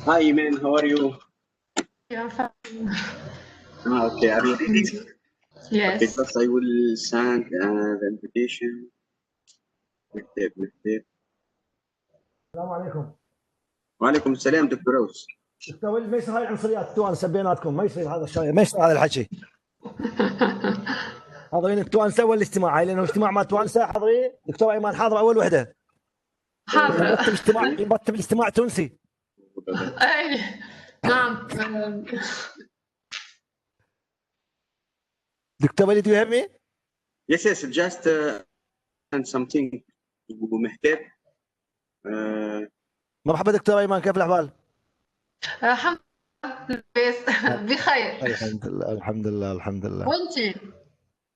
Hi, Iman. How are you? Yeah, fine. Okay, are you ready? Yes. Okay, first I will send the invitation. مكتب. السلام عليكم. وعليكم السلام دكتور روز. دكتور ما يصير هاي العنصريات التوانسه بيناتكم، ما يصير هذا الشيء، ما يصير هذا الحكي. حاضرين التوانسه اول اجتماع، هاي لانه اجتماع مع توانسه. حاضرين دكتور ايمان حاضر اول وحده. حاضر. يرتب الاجتماع تونسي. اي نعم. دكتور وليد، do you hear me? Yes, just and something مهتاب. مرحبا دكتور ايمان، كيف الاحوال؟ الحمد لله بخير. الحمد لله الحمد لله الحمد لله. وانتي؟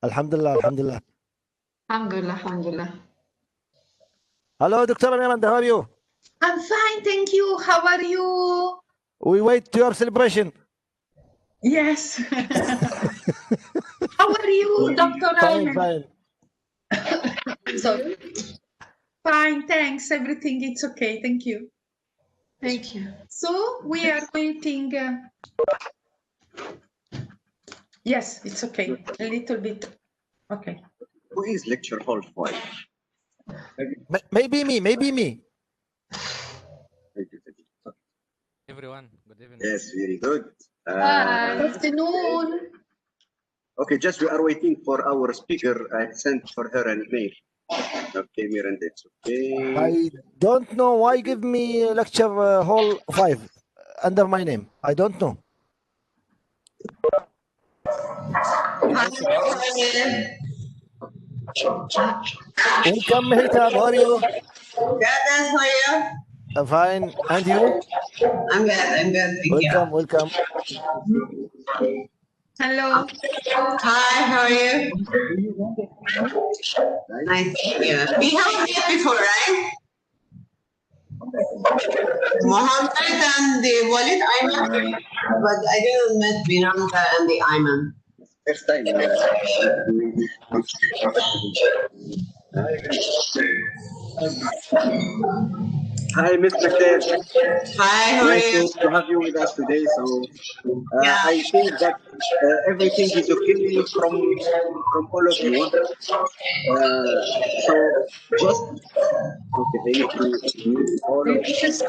الحمد لله الحمد لله. الحمد لله الحمد لله. Hello دكتور ايمان, how are you? I'm fine, thank you. How are you? We wait to your celebration. Yes. How are you, Dr. Fine, Ayman? fine. Sorry. Fine, thanks. Everything is okay. Thank you. Thank you. So we are waiting. Yes, it's okay. A little bit. Okay. Who is lecture hall 5? Maybe me, maybe me. Everyone, good evening. Yes, very good. Good afternoon. Okay, just we are waiting for our speaker. I sent for her an email. Okay, Miranda, it's okay. I don't know why give me lecture hall 5 under my name. I don't know. Welcome, Mehtab. How are you? Good, and how are you? Fine. And you? I'm good, thank Welcome, you. welcome. Hello. Hi, how are you? Nice to meet you. We have met before, right? Mohammed and the Walid Ayman, but I didn't met Binamka and the Ayman. First time. Hi, Mr. Ted. Hi, how are you? Nice to have you with us today. So Yeah. I think that everything is okay from all of you. So just okay. I need to mute all of It's just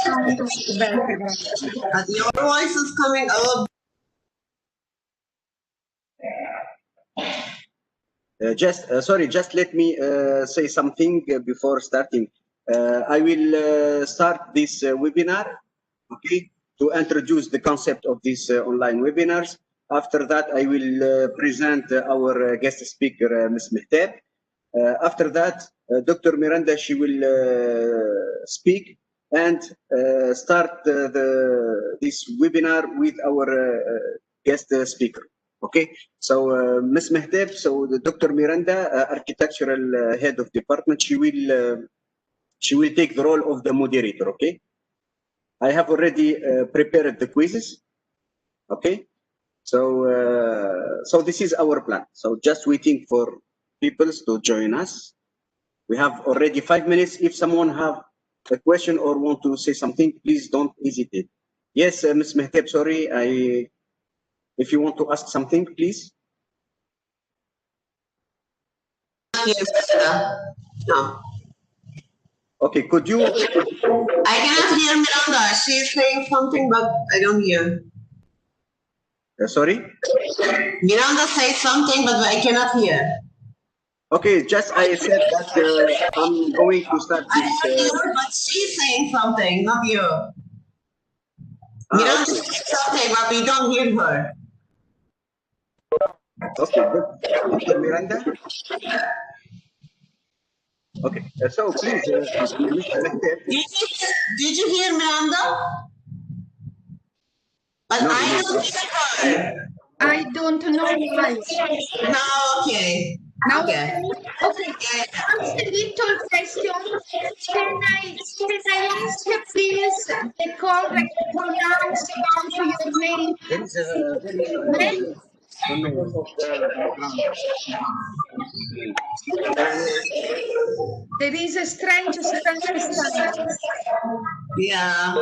sound of the background. But your voice is coming a little. Sorry, just let me say something before starting. I will start this webinar, okay, to introduce the concept of these online webinars. After that, I will present our guest speaker, Ms. Mehtab. After that, Dr. Miranda, she will speak and start this webinar with our guest speaker. Okay, so Ms. Mehtab, so the Dr. Miranda, architectural head of department, she will take the role of the moderator. Okay, I have already prepared the quizzes. Okay, so so this is our plan. So just waiting for people to join us. We have already 5 minutes. If someone have a question or want to say something, please don't hesitate. Yes, Ms. Mehtab, sorry, if you want to ask something, please. No. Okay, could you? I cannot hear Miranda. She's saying something, but I don't hear. Sorry? Miranda says something, but I cannot hear. Okay, just I said that I'm going to start I this. heard you, but she's saying something, not you. Miranda Okay. says something, but we don't hear her. Okay, good. Dr. Miranda? Okay, so please, Mr. Mehtab. Did you hear Miranda? But No, I no, don't hear her. I don't know why. No, okay. Now, Okay. okay. Just a little question. Can I ask you please the correct pronounce about your name? there is a There is a strange sound. Yeah.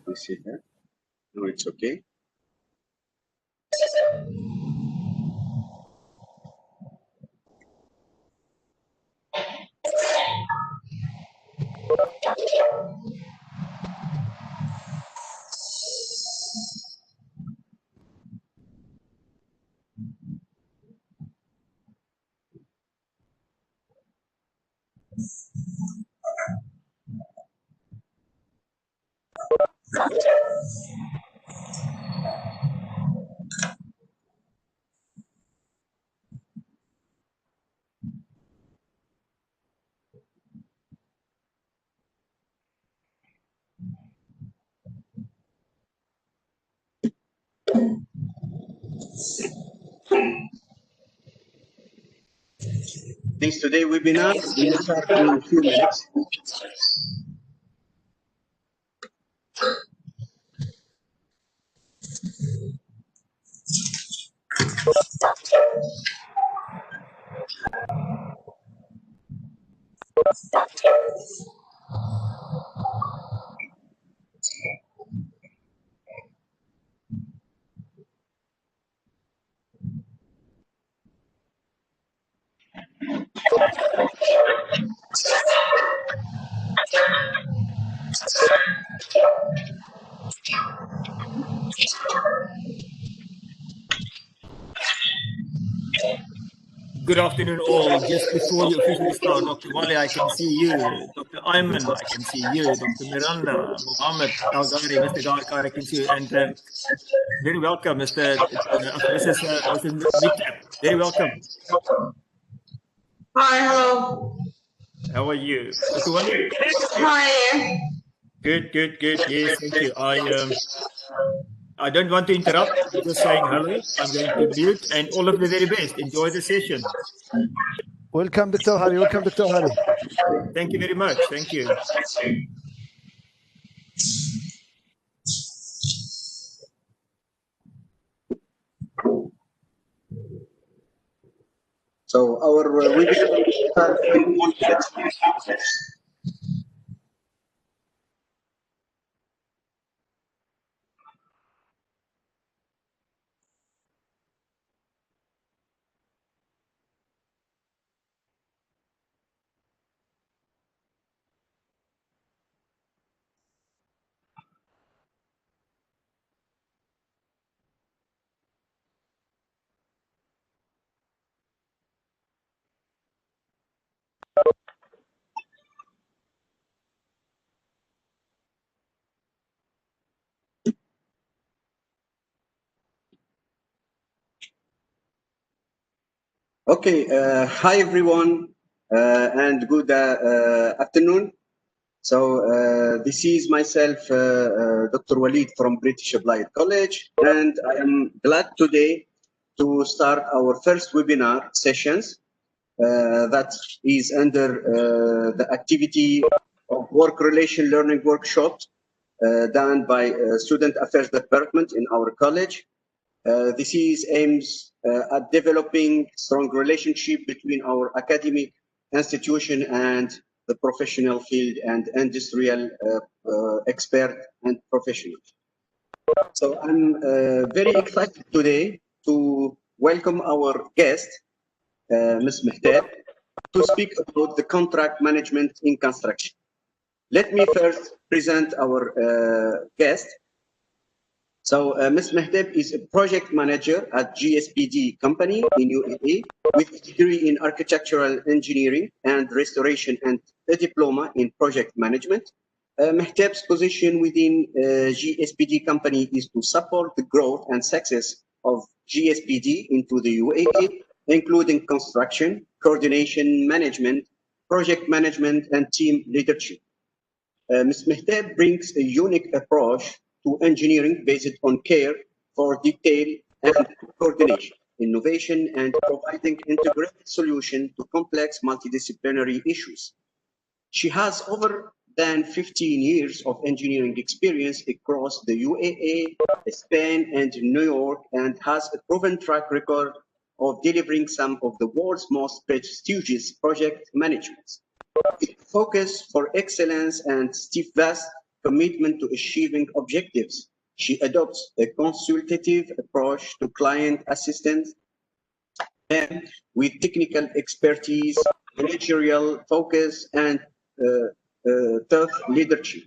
You see that? No, it's okay. This today webinar will start in a few minutes. Good afternoon, all. Just before you officially start, Dr. Wali, I can see you. Dr. Ayman, I can see you. Dr. Miranda, Mohammed, Al-Ghari, Mr. Garkar, I can see you. And very welcome, Mrs. Mittab. Very welcome. Hi, hello. How are you? Dr. Wali? Hi. Good. Yes, thank you. I don't want to interrupt. I'm just saying hello. I'm going to mute, and all of the very best. Enjoy the session. Welcome, Dr. Hari. Welcome, Dr. Hari. Thank you very much. Thank you. So our webinar will start in 1 minute. Okay, hi everyone, and good afternoon. So this is myself, Dr. Walid from British Applied College, and I am glad today to start our first webinar sessions that is under the activity of work relation learning workshops done by Student Affairs Department in our college. This is aims at developing strong relationship between our academic institution and the professional field and industrial expert and professionals. So I'm very excited today to welcome our guest, Ms. Mehtab, to speak about the contract management in construction. Let me first present our guest. So Ms. Mehtab is a project manager at GSPD company in UAE with a degree in architectural engineering and restoration and a diploma in project management. Mehtab's position within GSPD company is to support the growth and success of GSPD into the UAE, including construction, coordination, management, project management, and team leadership. Ms. Mehtab brings a unique approach to engineering based on care for detail and coordination. innovation, and providing integrated solutions to complex multidisciplinary issues. She has over than 15 years of engineering experience across the UAE, Spain, and New York, and has a proven track record of delivering some of the world's most prestigious project managements. With focus for excellence and steadfast commitment to achieving objectives, she adopts a consultative approach to client assistance and with technical expertise, managerial focus, and tough leadership.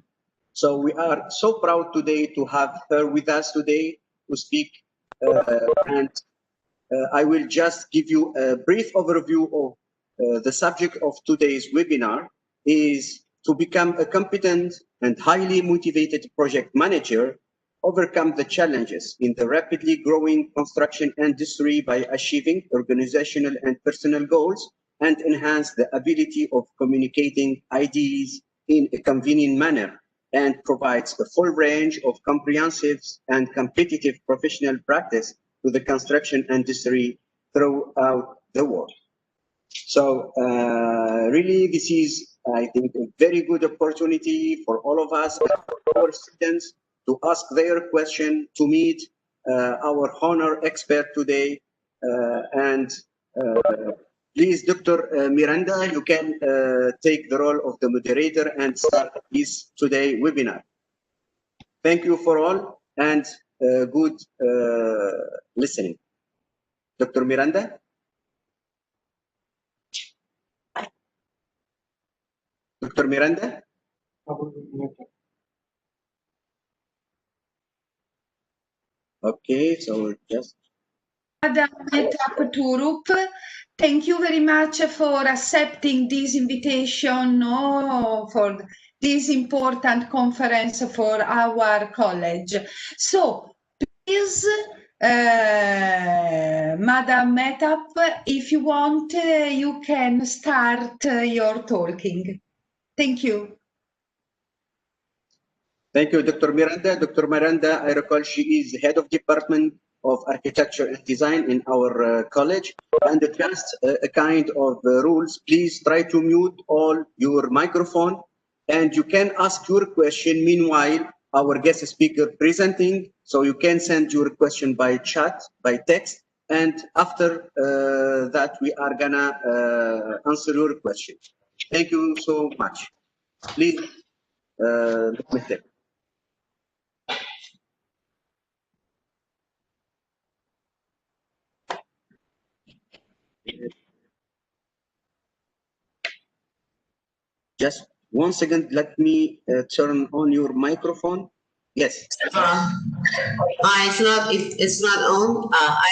So we are so proud today to have her with us today to speak. And I will just give you a brief overview of the subject of today's webinar is to become a competent and highly motivated project manager, overcome the challenges in the rapidly growing construction industry by achieving organizational and personal goals, and enhance the ability of communicating ideas in a convenient manner, and provides a full range of comprehensive and competitive professional practice to the construction industry throughout the world. So really, this is, I think, a very good opportunity for all of us, our students, to ask their question, to meet our honor expert today. Please, Dr. Miranda, you can take the role of the moderator and start this today webinar. Thank you for all, and good listening. Dr. Miranda? Dr. Miranda? Okay, so just... Madam Metap Turup, thank you very much for accepting this invitation for this important conference for our college. So, please, Madam Metap, if you want, you can start your talking. Thank you. Thank you, Dr. Miranda. Dr. Miranda, I recall she is the head of Department of Architecture and Design in our college. And just a kind of rules, please try to mute all your microphone, and you can ask your question meanwhile our guest speaker presenting. So you can send your question by chat, by text, and after that we are gonna answer your question. Thank you so much. Please, Mr. Just 1 second, let me turn on your microphone. Yes. It's not on. I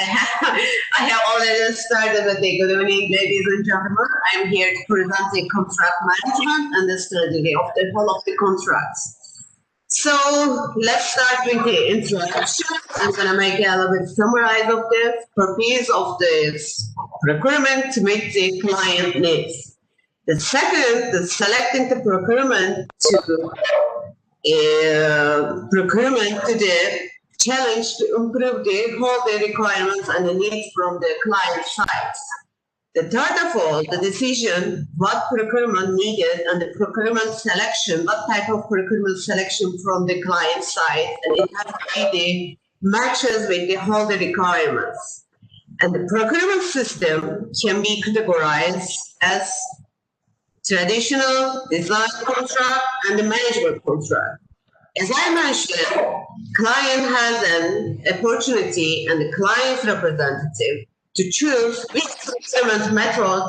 have already started with the good evening, ladies and gentlemen. I'm here to present the contract management and the strategy of the whole of the contracts. So let's start with the introduction. I'm going to make a little bit summarize of this purpose of this procurement to meet the client needs. The second, the selecting the procurement to the challenge to improve all the requirements and the needs from the client side. The third of all, the decision, what procurement needed and the procurement selection, what type of procurement selection from the client side, and it has to be the matches with all the requirements. And the procurement system can be categorized as traditional, design contract, and the management contract. As I mentioned, client has an opportunity and the client's representative to choose which procurement method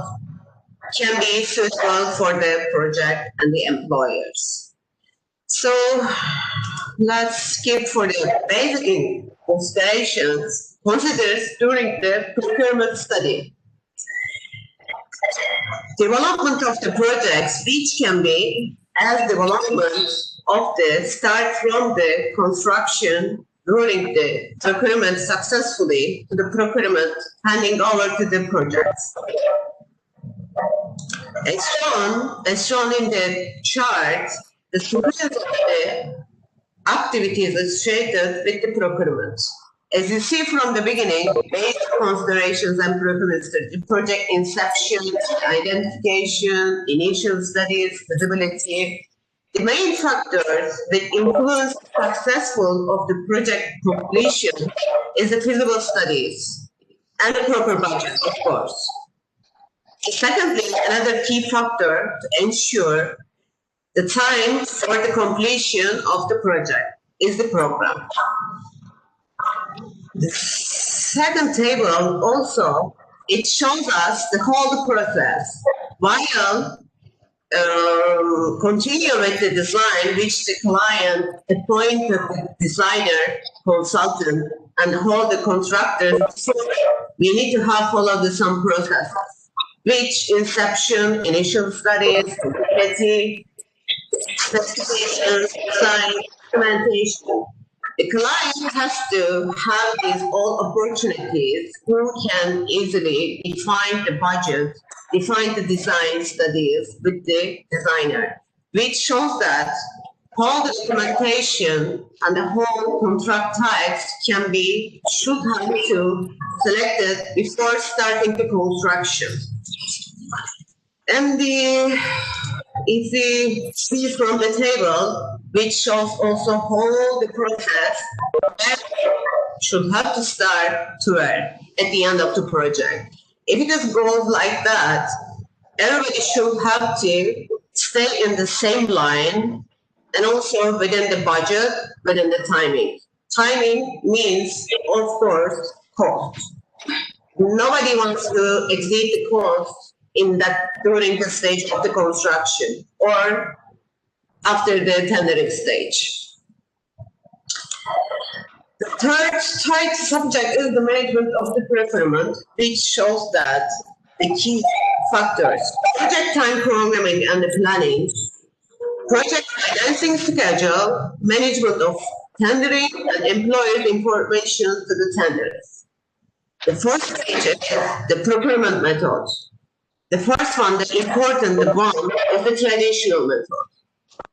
can be suitable for the project and the employers. So let's skip for the basic considerations considered during the procurement study. Development of the projects, which can be as development of the start from the construction during the procurement successfully to the procurement handing over to the projects. As shown in the chart, the sequence of the activities associated with the procurement. As you see from the beginning, basic considerations and preferences, project inception, identification, initial studies, feasibility. The main factors that influence the successful of the project completion is the feasible studies and the proper budget, of course. Secondly, another key factor to ensure the time for the completion of the project is the program. The second table also, it shows us the whole process while continue with the design which the client appointed the designer, consultant, and all the contractors. So we need to have followed some processes, which inception, initial studies, feasibility, specifications, design, implementation. The client has to have these all opportunities who can easily define the budget, define the design studies with the designer, which shows that all the documentation and the whole contract types should have to selected before starting the construction. And if we see from the table, which shows also all the process that should have to start to at the end of the project. If it just goes like that, everybody should have to stay in the same line and also within the budget, within the timing. Timing means, of course, cost. Nobody wants to exceed the cost during the stage of the construction or after the tendering stage. The third subject is the management of the procurement, which shows that the key factors: project time programming and the planning, project financing schedule, management of tendering, and employers' information to the tenders. The fourth stage is the procurement method. The first one, the important one, is the traditional method.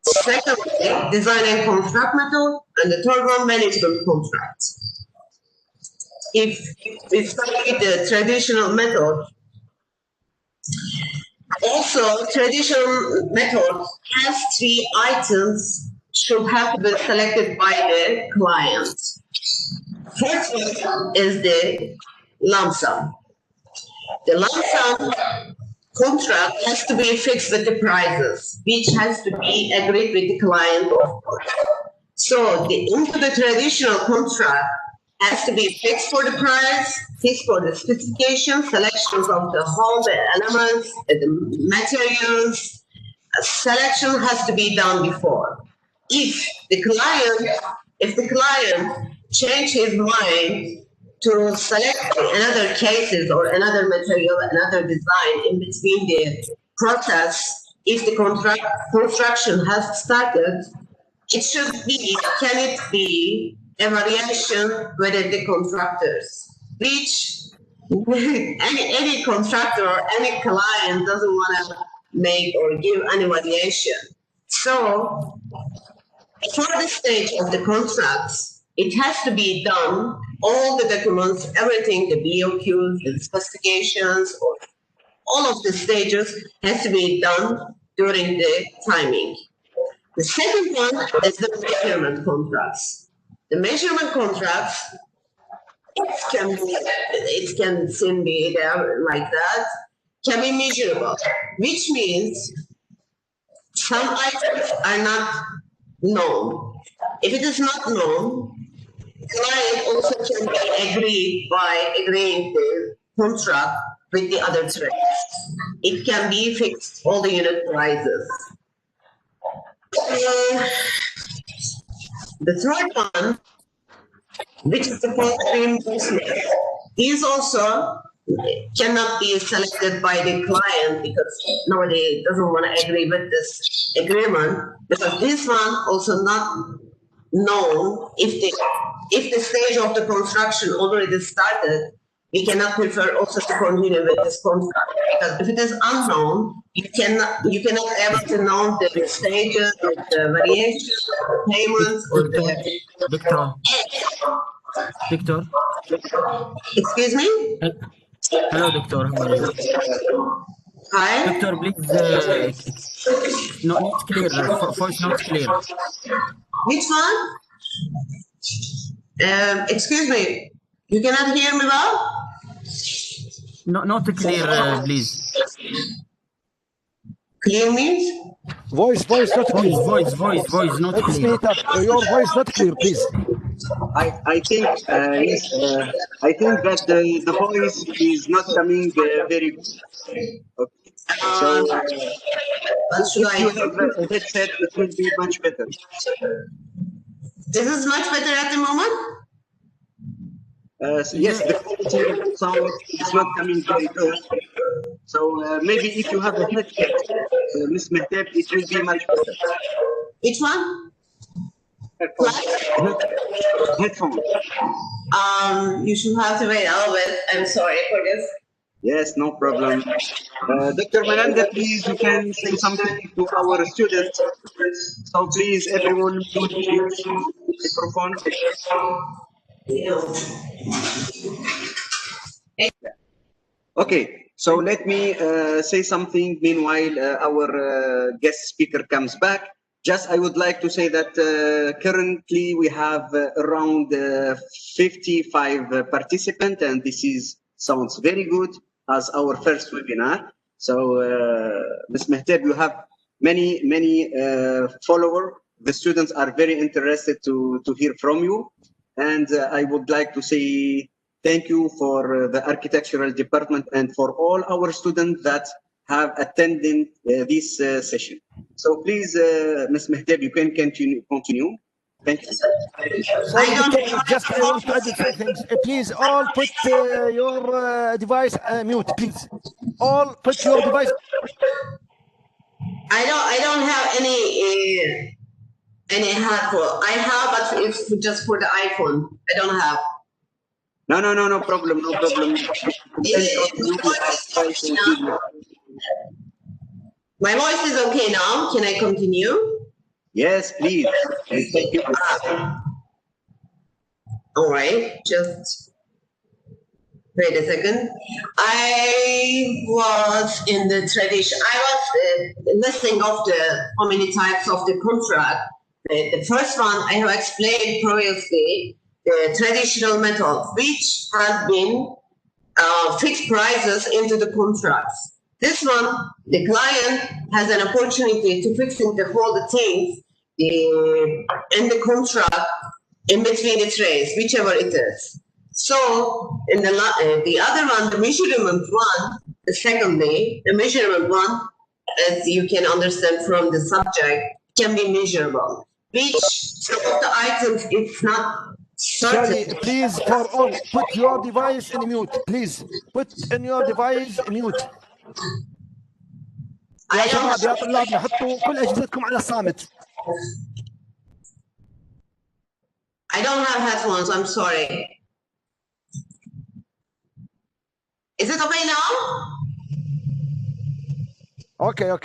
Secondly, design and construct method, and the third one, management contract. If we start with the traditional method, also traditional method has 3 items should have to be selected by the client. First one is the lump sum. The lump sum contract has to be fixed with the prices, which has to be agreed with the client, of course. So into the traditional contract has to be fixed for the price, fixed for the specification, selections of the whole, the elements, the materials. Selection has to be done before. If the client change his mind to select another cases or another material, another design in between the process, if the construction has started, can it be a variation within the contractors, which any contractor or any client doesn't want to make or give any variation. So for the stage of the contracts, it has to be done, all the documents, everything, the BOQs, the specifications, or all of the stages has to be done during the timing. The second one is the measurement contracts. The measurement contracts, it can soon be there like that, can be measurable, which means some items are not known. If it is not known, client also can be agreed by agreeing the contract with the other trades. It can be fixed, all the unit prices. The third one, which is the post reimbursement, is also cannot be selected by the client because nobody doesn't want to agree with this agreement, because this one also not known. If the stage of the construction already started, we cannot prefer also to continue with this contract, because if it is unknown, you cannot able to know the stages, or the variations, or the payments, or Doctor. Excuse me? Hello, Doctor. How are you? Hi. Doctor, please, not clear. Voice not clear. Which one? Excuse me. You cannot hear me well? Not clear, please. Clear means? Voice not clear. Voice, not Let's clear. speed up. Your voice not clear, please. I think yes. I think that the voice is not coming very good. Okay. So What should if you I? have a headset, it will be much better. This is much better at the moment? Yes, the quality of the sound is not coming very good. So maybe if you have a headset, Ms. Mehtap, it will be much better. Which one? Headphone. You should have to wait a little bit. I'm sorry for this. Yes, no problem. Dr. Miranda, please, you can say something to our students. So please, everyone, mute your microphone. Okay, so let me say something. Meanwhile, our guest speaker comes back. Just, I would like to say that currently we have around 55 participants, and this sounds very good as our first webinar. So, Ms. Mehtap, you have many followers. The students are very interested to hear from you, and I would like to say thank you for the architectural department and for all our students that have attended this session. So please, Ms. Mehtap, you can continue. Thank you. Sorry, just I want to add something. Please, all put your device mute, please. All put your device. I don't have any headphone. I have, but it's just for the iPhone. I don't have. No problem, no problem. My voice is okay now. Can I continue? Yes, please. Thank you. All right, just wait a second. I was in the tradition. I was listing of how many types of the contract. The first one I have explained previously, the traditional method, which has been fixed prices into the contracts. This one, the client has an opportunity to fixing the whole things in the contract in between the trades, whichever it is. So in the other one, the measurement one, secondly, the measurement one, as you can understand from the subject, can be measurable, which some of the items it's not certain. Sorry, please, for all, put your device in mute, please. Put in your device mute. يا شباب يا طلابنا حطوا كل أجهزتكم على صامت. I don't have headphones, I'm sorry. Is it okay now? Okay. I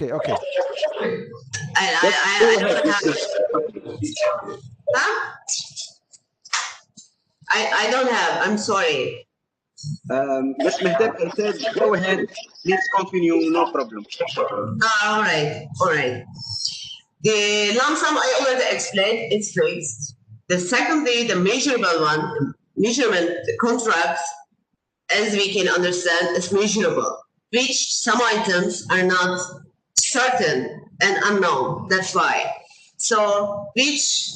don't have. Huh? I don't have, I'm sorry. Ms. Mehtap, I said, go ahead. Please continue, no problem. All right. The lump sum I already explained, it's fixed. The secondly, the measurable one, measurement contracts, as we can understand, is measurable, which some items are not certain and unknown. That's why. So, which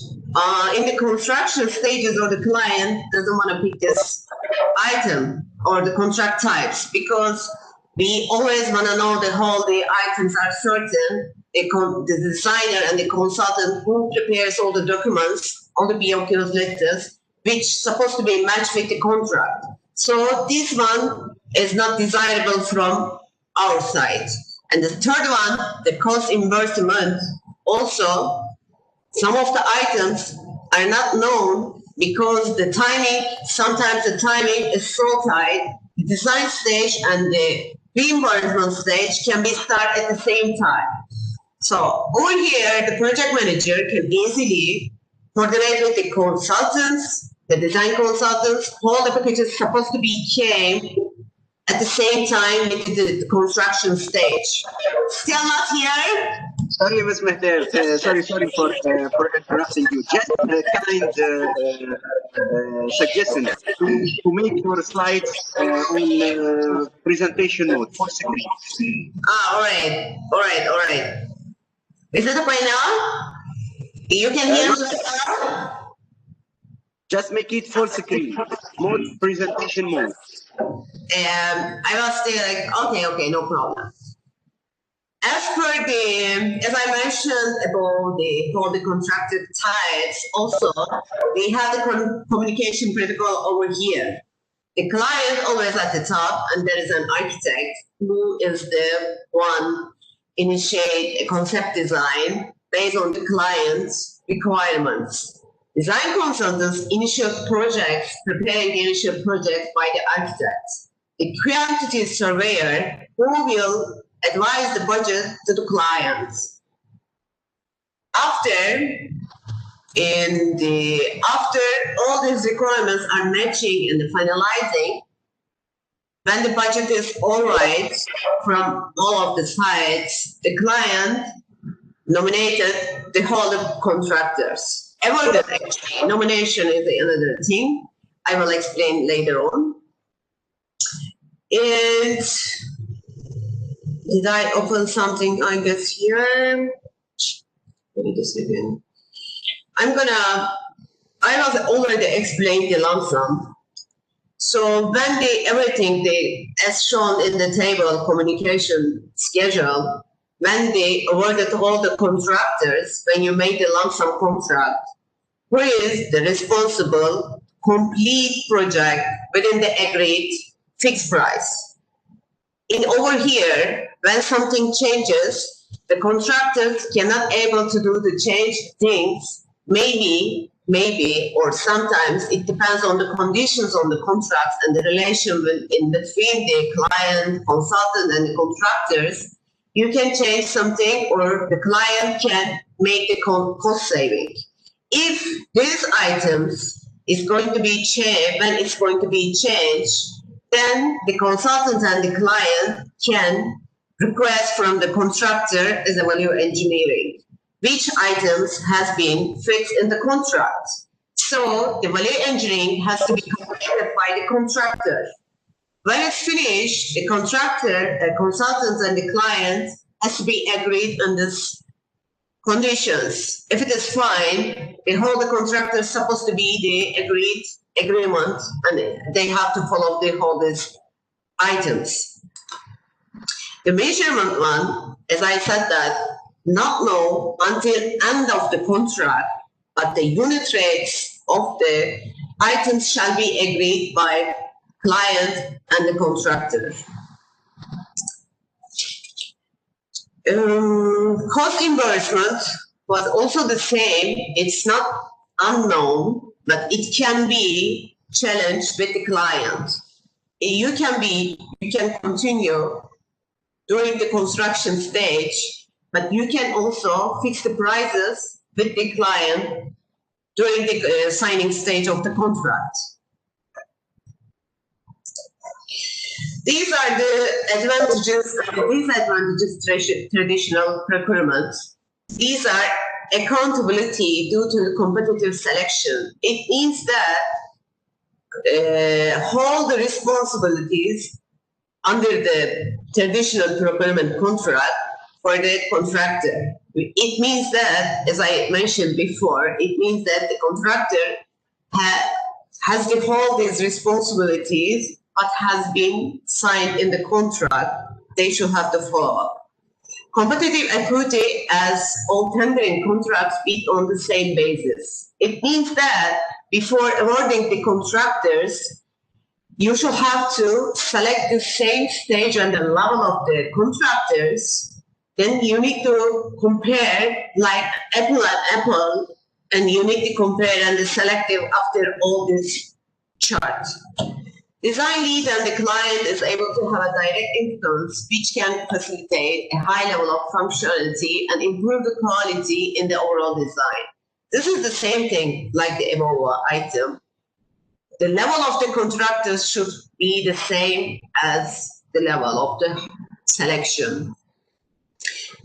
in the construction stages, or the client doesn't want to pick this item or the contract types, because we always want to know that all the items are certain. The designer and the consultant who prepares all the documents, all the BOQs letters, which supposed to be matched with the contract. So this one is not desirable from our side. And the third one, the cost reimbursement, also some of the items are not known because the timing, sometimes the timing is so tight, the design stage and the reimbursement stage can be started at the same time. So over here, the project manager can easily coordinate with the consultants, The design consultants, all the packages supposed to be came at the same time with the construction stage. Still not here? Sorry, Ms. Mehter. Sorry for interrupting you. Just a kind suggestion to make your slides on presentation mode, full screen. All right. Is it okay now? You can hear me now? Just make it full screen, mode, presentation mode. I will stay like, okay, no problem. As I mentioned about all the contracted types, also, we have the communication protocol over here. The client always at the top, and there is an architect who is the one initiate a concept design based on the client's requirements. Design consultants initiate projects, preparing the initial project by the architect. The quantity surveyor who will advise the budget to the clients. After all these requirements are matching and finalizing, when the budget is all right from all of the sides, the client nominated the whole of contractors. Awarded, actually, nomination is another thing. I will explain later on. And did I open something, I guess, here? Wait a second. I was already explained the lump sum. So when everything as shown in the table, communication schedule, when they awarded all the contractors, when you made the lump sum contract, who is the responsible complete project within the agreed fixed price? In over here, when something changes, the contractors cannot able to do the change things. Maybe, or sometimes it depends on the conditions on the contracts and the relation in between the client, consultant, and the contractors. You can change something, or the client can make the cost saving. If these items is going to be changed, when it's going to be changed, then the consultant and the client can request from the contractor as a value engineering, which items has been fixed in the contract. So the value engineering has to be completed by the contractor. When it's finished, the contractor, the consultant, and the client has to be agreed on this conditions. If it is fine, the whole contractor is supposed to be the agreement, and they have to follow the whole these items. The measurement one, as I said that, not know until end of the contract, but the unit rates of the items shall be agreed by client and the contractor. Cost reimbursement was also the same. It's not unknown, but it can be challenged with the client. You can continue during the construction stage, but you can also fix the prices with the client during the signing stage of the contract. These are the advantages and disadvantages traditional procurement. These are accountability due to competitive selection. It means that hold the responsibilities under the traditional procurement contract for the contractor. It means that, as I mentioned before, it means that the contractor has to hold these responsibilities, but has been signed in the contract. They should have to follow up. Competitive equity, as all tendering contracts bid on the same basis. It means that before awarding the contractors, you should have to select the same stage and the level of the contractors. Then you need to compare like apple and apple, and you need to compare and the selective after all this chart. Design lead and the client is able to have a direct influence, which can facilitate a high level of functionality and improve the quality in the overall design. This is the same thing like the above item. the level of the contractors should be the same as the level of the selection.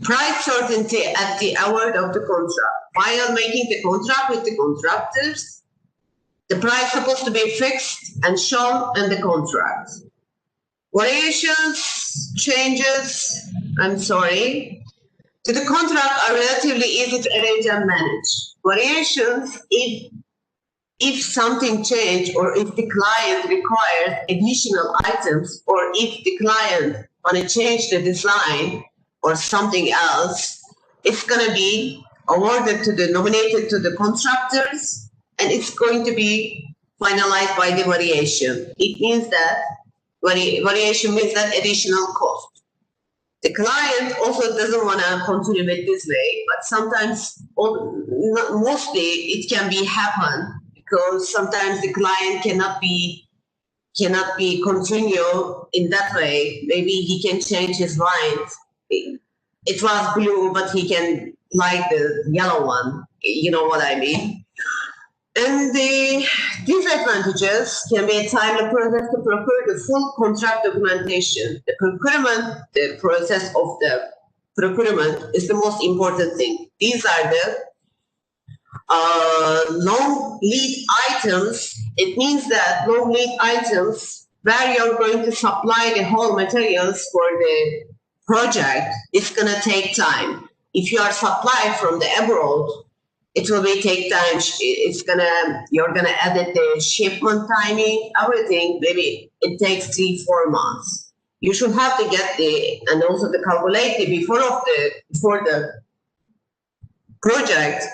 Price certainty at the award of the contract. While making the contract with the contractors, the price is supposed to be fixed and shown in the contract. Variations, changes, to the contract are relatively easy to arrange and manage. Variations, if something changed or if the client requires additional items or if the client want to change the design or something else, it's going to be awarded to the nominated to the contractors and it's going to be finalized by the variation. It means that variation means that additional cost. The client also doesn't want to continue with this way, but sometimes, mostly, it can be happen because sometimes the client cannot be continue in that way. Maybe he can change his mind. It was blue, but he can like the yellow one. You know what I mean? And the disadvantages can be a timely process to procure the full contract documentation. The procurement, the process of the procurement is the most important thing. These are the long lead items. It means that long lead items where you're going to supply the whole materials for the project, it's going to take time. If you are supplied from the abroad, it will take time. You're gonna edit the shipment timing, everything. Maybe it takes 3-4 months. You should have to get and also the calculate before the project.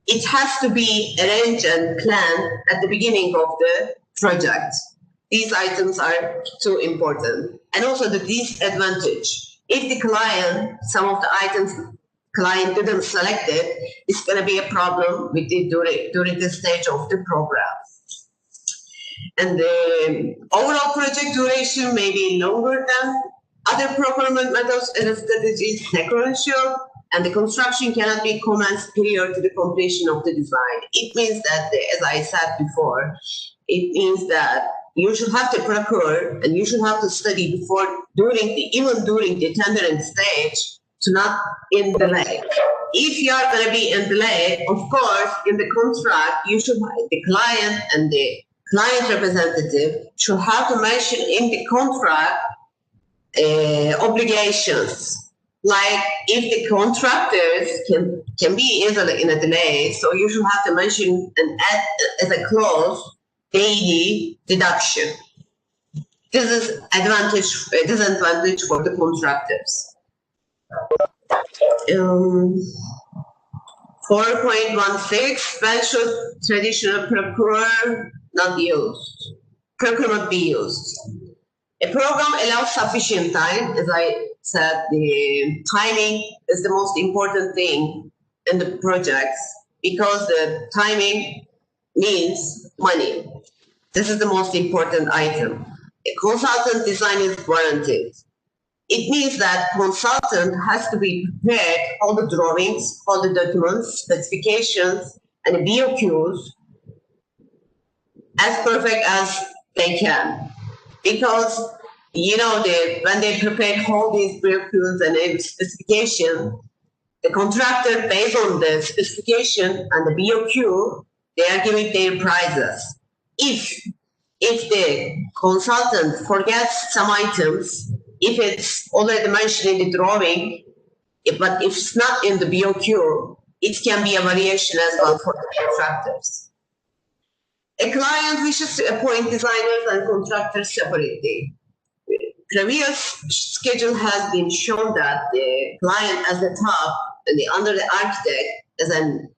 It has to be arranged and planned at the beginning of the project. These items are too important. And also the disadvantage. If the client, some of the items client didn't select it, it's going to be a problem with it during the stage of the program. And the overall project duration may be longer than other procurement methods as strategy is sequential, and the construction cannot be commenced prior to the completion of the design. It means that, as I said before, it means that you should have to procure and you should have to study even during the tendering stage, to not in delay. If you are going to be in delay, of course, in the contract, you should the client and the client representative should have to mention in the contract obligations. Like if the contractors can be easily in a delay, so you should have to mention and add as a clause daily deduction. This is disadvantage for the contractors. 4.16, when should traditional procurement be used? A program allows sufficient time. As I said, the timing is the most important thing in the projects because the timing means money. This is the most important item. A consultant design is guaranteed. It means that consultant has to be prepared all the drawings, all the documents, specifications, and the BOQs as perfect as they can. Because, when they prepare all these BOQs and specifications, the contractor, based on the specification and the BOQ, they are giving their prices. If the consultant forgets some items, if it's already mentioned in the drawing, but if it's not in the BOQ, it can be a variation as well for the contractors. A client wishes to appoint designers and contractors separately. Previous schedule has been shown that the client as the top and under the architect as a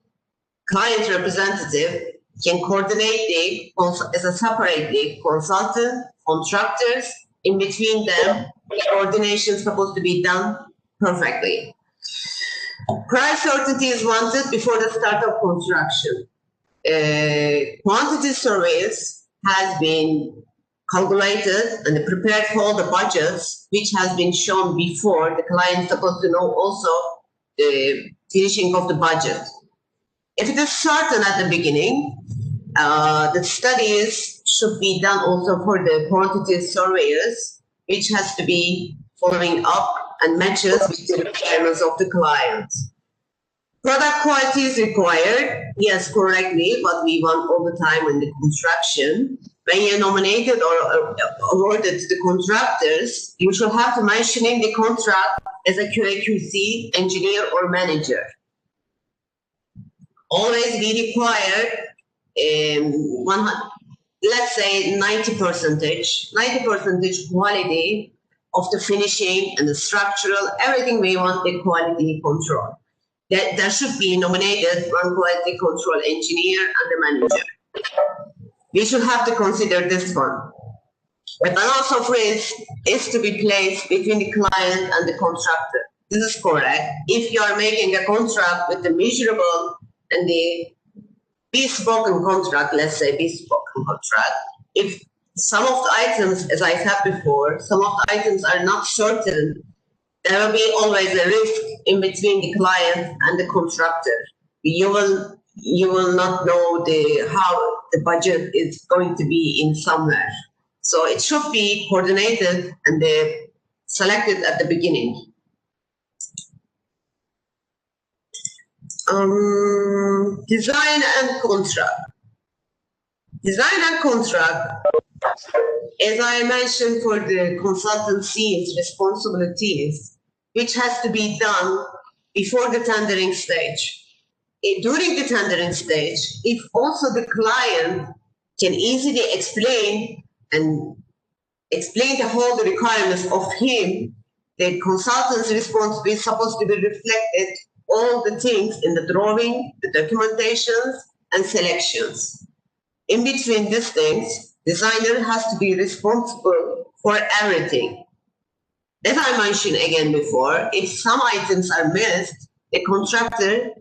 client representative can coordinate as a separately consultant, contractors. In between them, the coordination is supposed to be done perfectly. Price certainty is wanted before the start of construction. Quantity surveys has been calculated and prepared for the budgets, which has been shown before. The client is supposed to know also the finishing of the budget. If it is certain at the beginning, The studies should be done also for the quantity surveyors, which has to be following up and matches with the requirements of the client. Product quality is required, yes, correctly, but we want all the time in the construction. When you're nominated or awarded to the contractors, you should have to mention in the contract as a QA/QC engineer or manager. Always be required, let's say 90% quality of the finishing and the structural, everything we want the quality control. There should be nominated one quality control engineer and the manager. We should have to consider this one. A balance of risk is to be placed between the client and the contractor. This is correct. If you are making a contract with the measurable and the bespoke contract, let's say bespoke contract, if some of the items, as I said before, some of the items are not certain, there will be always a risk in between the client and the contractor. You will not know how the budget is going to be in somewhere. So it should be coordinated and selected at the beginning. Design and contract. Design and contract, as I mentioned, for the consultancy's responsibilities, which has to be done before the tendering stage. During the tendering stage, if also the client can easily explain the whole requirements of him, the consultant's responsibility is supposed to be reflected all the things in the drawing, the documentations, and selections. In between these things, designer has to be responsible for everything. As I mentioned again before, if some items are missed, the contractor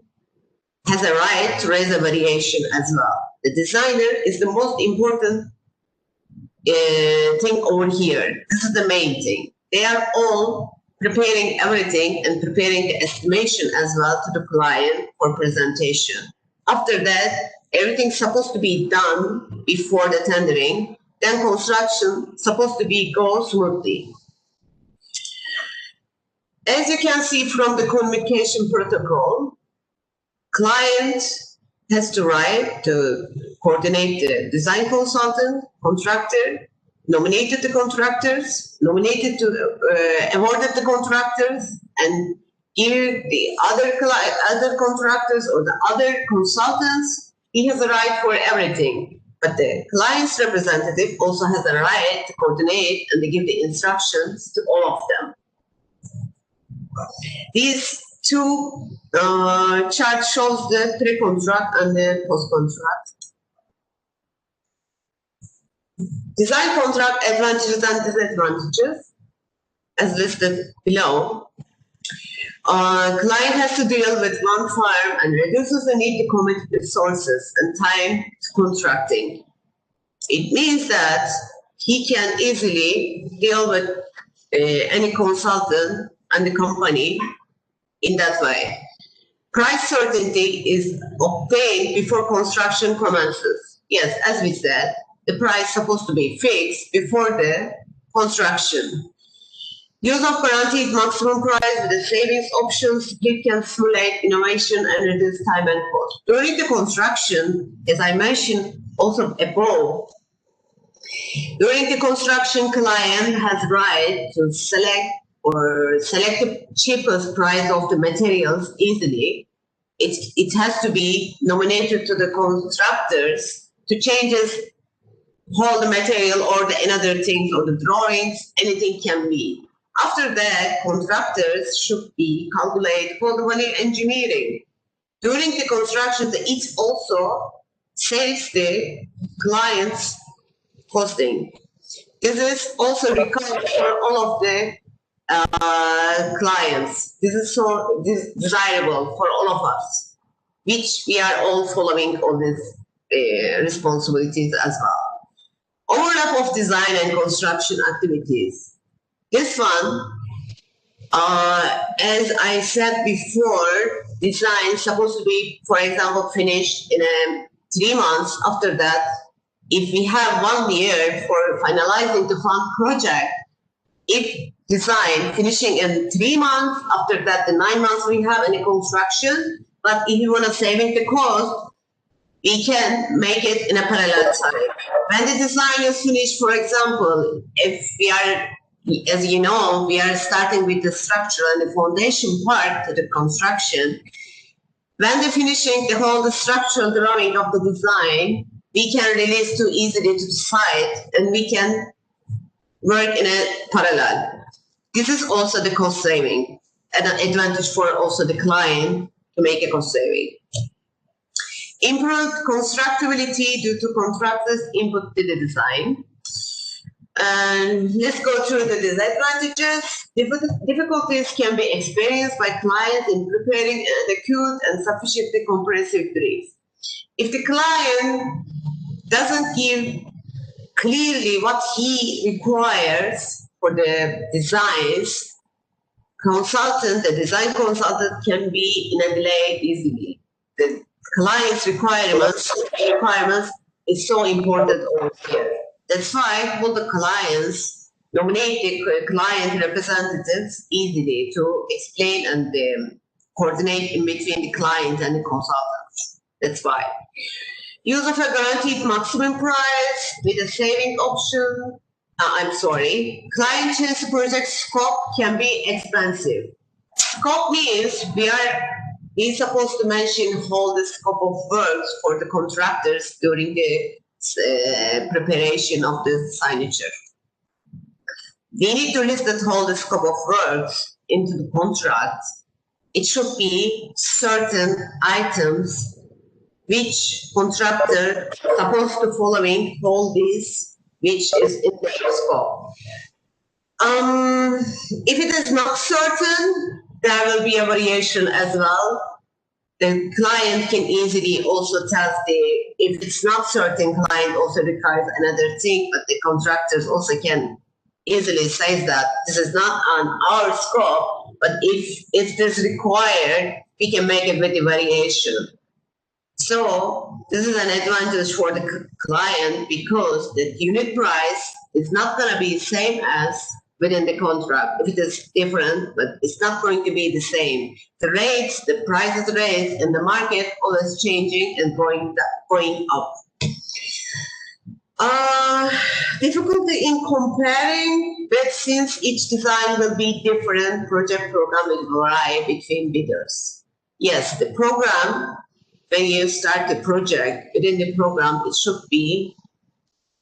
has a right to raise a variation as well. The designer is the most important thing over here. This is the main thing. They are all preparing everything and preparing the estimation as well to the client for presentation. After that, everything's supposed to be done before the tendering. Then construction supposed to go smoothly. As you can see from the communication protocol, client has the right to coordinate the design consultant, contractor, nominated the contractors, awarded the contractors, and give the other contractors or the other consultants. He has a right for everything. But the client's representative also has a right to coordinate and to give the instructions to all of them. These two charts shows the pre-contract and the post-contract. Design contract advantages and disadvantages, as listed below. Client has to deal with one firm and reduces the need to commit resources and time to contracting. It means that he can easily deal with any consultant and the company in that way. Price certainty is obtained before construction commences. Yes, as we said, the price is supposed to be fixed before the construction. Use of guaranteed maximum price with the savings options, it can stimulate innovation and reduce time and cost. During the construction, as I mentioned also above, during the construction, client has right to select the cheapest price of the materials easily. It has to be nominated to the contractors to change all the material or the another things or the drawings, anything can be. After that, contractors should be calculated for the value engineering. During the construction, it also saves the client's costing. This is also required for all of the clients. This is so desirable for all of us, which we are all following all these responsibilities as well. Overlap of design and construction activities. This one, as I said before, design is supposed to be, for example, finished in a 3 months. After that, if we have 1 year for finalizing the fund project, if design finishing in 3 months, after that the 9 months we have any construction, but if you want to saving the cost, we can make it in a parallel time. When the design is finished, for example, if we are, as you know, we are starting with the structure and the foundation part to the construction. When they're finishing the whole structural drawing of the design, we can release too easily to the site and we can work in a parallel. This is also the cost saving, and an advantage for also the client to make a cost saving. Improved constructability due to contractors' input to the design. And let's go through the disadvantages. Difficulties can be experienced by clients in preparing an acute and sufficiently comprehensive brief. If the client doesn't give clearly what he requires for the designs, the design consultant can be in a delay easily. The client's requirements is so important over here. That's why all the clients nominate the client representatives easily to explain and coordinate in between the client and the consultants. That's why. Use of a guaranteed maximum price with a saving option. Client change project scope can be expensive. Scope means we're supposed to mention whole the scope of works for the contractors during the preparation of the signature. We need to list that whole the scope of works into the contract. It should be certain items which contractor supposed to following all these, which is in the scope. If it is not certain, there will be a variation as well. The client can easily also tell if it's not certain, client also requires another thing, but the contractors also can easily say that this is not on our scope, but if it is required, we can make it with a variation. So this is an advantage for the client because the unit price is not going to be the same as within the contract. If it is different, but it's not going to be the same. The rates, the prices raised in the market always changing and going up. Difficulty in comparing, but since each design will be different, project program will vary between bidders. Yes, the program, when you start the project, within the program, it should be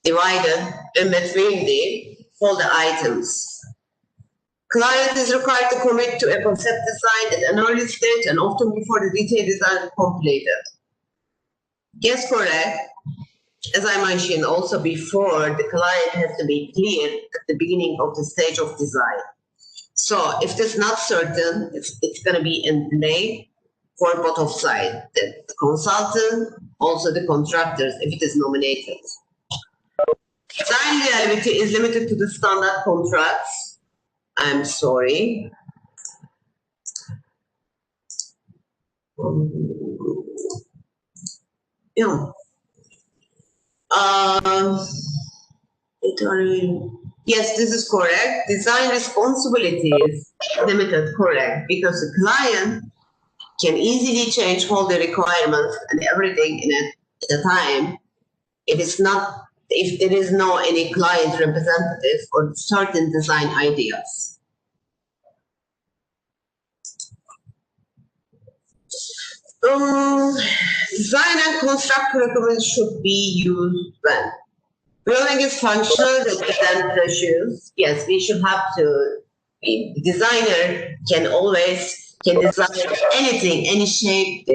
divided in between all the items. Client is required to commit to a concept design at an early stage and often before the detailed design is completed. Yes, correct. As I mentioned also before, the client has to be clear at the beginning of the stage of design. So if it's not certain, it's going to be in delay for both of sides, the consultant, also the contractors, if it is nominated. Design reliability is limited to the standard contracts. I'm sorry. Yeah. Yes, this is correct. Design responsibility is limited, correct, because the client can easily change all the requirements and everything at a time. If there is no any client representative or certain design ideas. Design and construct documents should be used when building is functional, represent pressures. Yes, we should have to. The designer can design anything, any shape,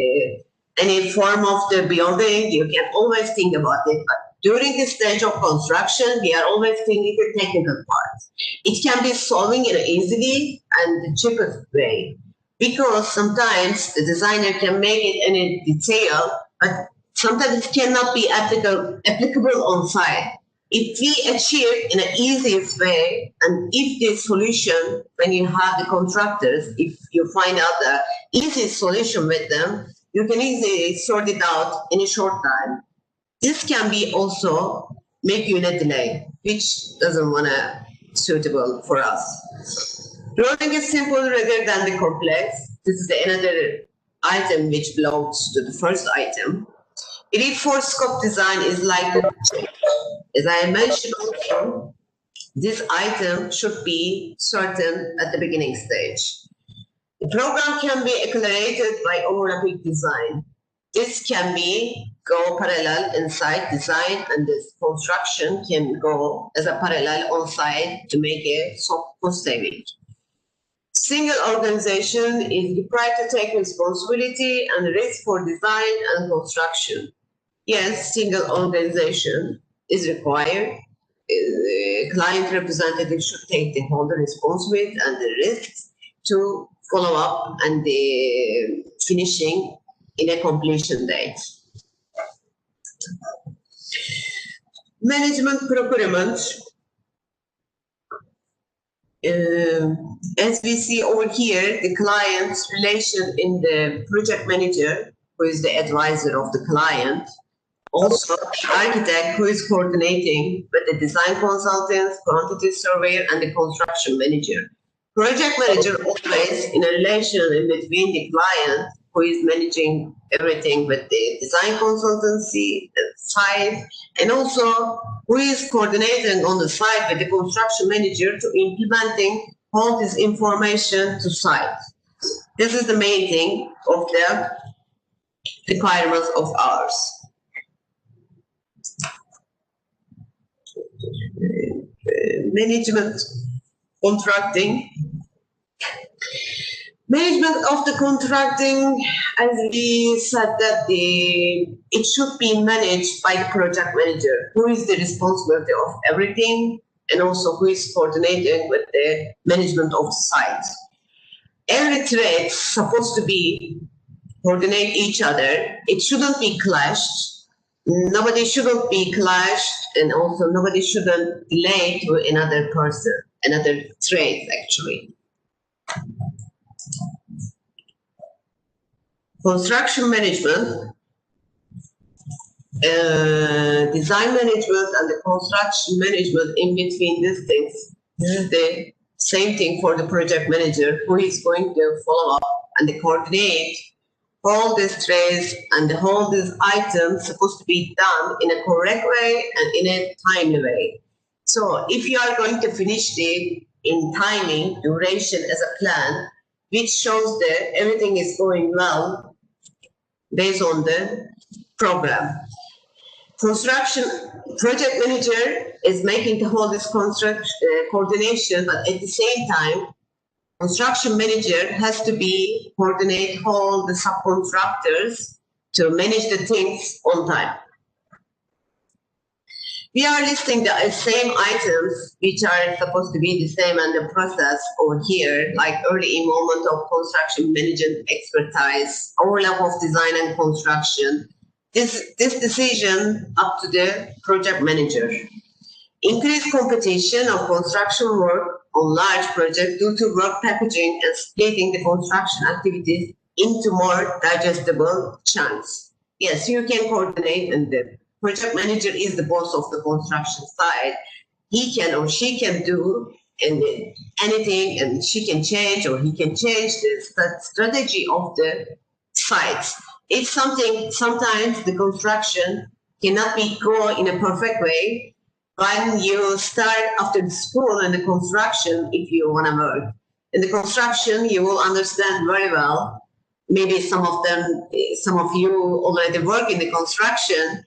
any form of the building. You can always think about it. But during the stage of construction, we are always thinking the technical part. It can be solving it easily and the cheapest way. Because sometimes the designer can make it in a detail, but sometimes it cannot be applicable on site. If we achieve in an easiest way, and if the solution, when you have the contractors, if you find out the easiest solution with them, you can easily sort it out in a short time. This can be also make you in a delay, which doesn't wanna suitable for us. Drawing is simple rather than the complex. This is another item which belongs to the first item. It is for scope design is like, as I mentioned also, this item should be certain at the beginning stage. The program can be accelerated by overlapping design. This can be go parallel inside design, and this construction can go as a parallel on site to make a cost saving. Single organization is required to take responsibility and risk for design and construction. Yes, single organization is required. Client representative should take the whole responsibility and the risk to follow up and the finishing in a completion date. Management procurement. As we see over here, the client's relation in the project manager, who is the advisor of the client, also the architect who is coordinating with the design consultants, quantity surveyor, and the construction manager. Project manager always in a relation in between the client who is managing everything with the design consultancy side, and also who is coordinating on the side with the construction manager to implementing all this information to site. This is the main thing of the requirements of ours. Management contracting. Management of the contracting, as we said that it should be managed by the project manager, who is the responsibility of everything, and also who is coordinating with the management of the site. Every trade is supposed to be coordinate each other. It shouldn't be clashed. Nobody shouldn't be clashed, and also nobody shouldn't delay to another person, another trade actually. Construction management, design management, and the construction management in between these things. This is the same thing for the project manager, who is going to follow up and coordinate all these trades and all these items supposed to be done in a correct way and in a timely way. So if you are going to finish it in timing, duration as a plan, which shows that everything is going well based on the program. Construction project manager is making the whole this coordination, but at the same time, construction manager has to be coordinate all the subcontractors to manage the things on time. We are listing the same items which are supposed to be the same and the process over here, like early involvement of construction management expertise, overlap of design and construction. This decision up to the project manager. Increased competition of construction work on large projects due to work packaging and splitting the construction activities into more digestible chunks. Yes, you can coordinate, and the project manager is the boss of the construction side. He can or she can do anything, and she can change or he can change the strategy of the sites. It's something, sometimes the construction cannot be go in a perfect way. When you start after the school and the construction, if you want to work in the construction, you will understand very well. Maybe some of you already work in the construction.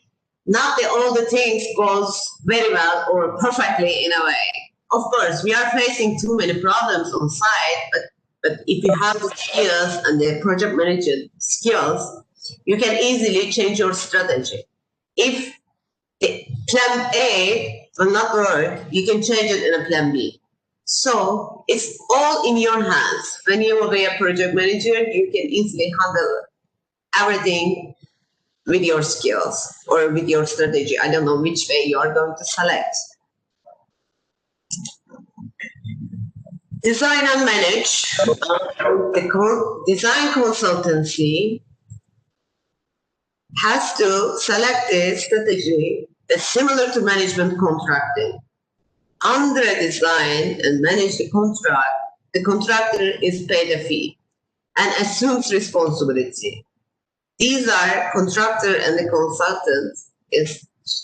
Not all the things goes very well or perfectly in a way. Of course, we are facing too many problems on site, but if you have the skills and the project management skills, you can easily change your strategy. If the plan A will not work, you can change it in a plan B. So it's all in your hands. When you will be a project manager, you can easily handle everything with your skills or with your strategy. I don't know which way you are going to select. Design and manage. The design consultancy has to select a strategy that's similar to management contracting. Under a design and manage the contract, the contractor is paid a fee and assumes responsibility. These are contractor and the consultant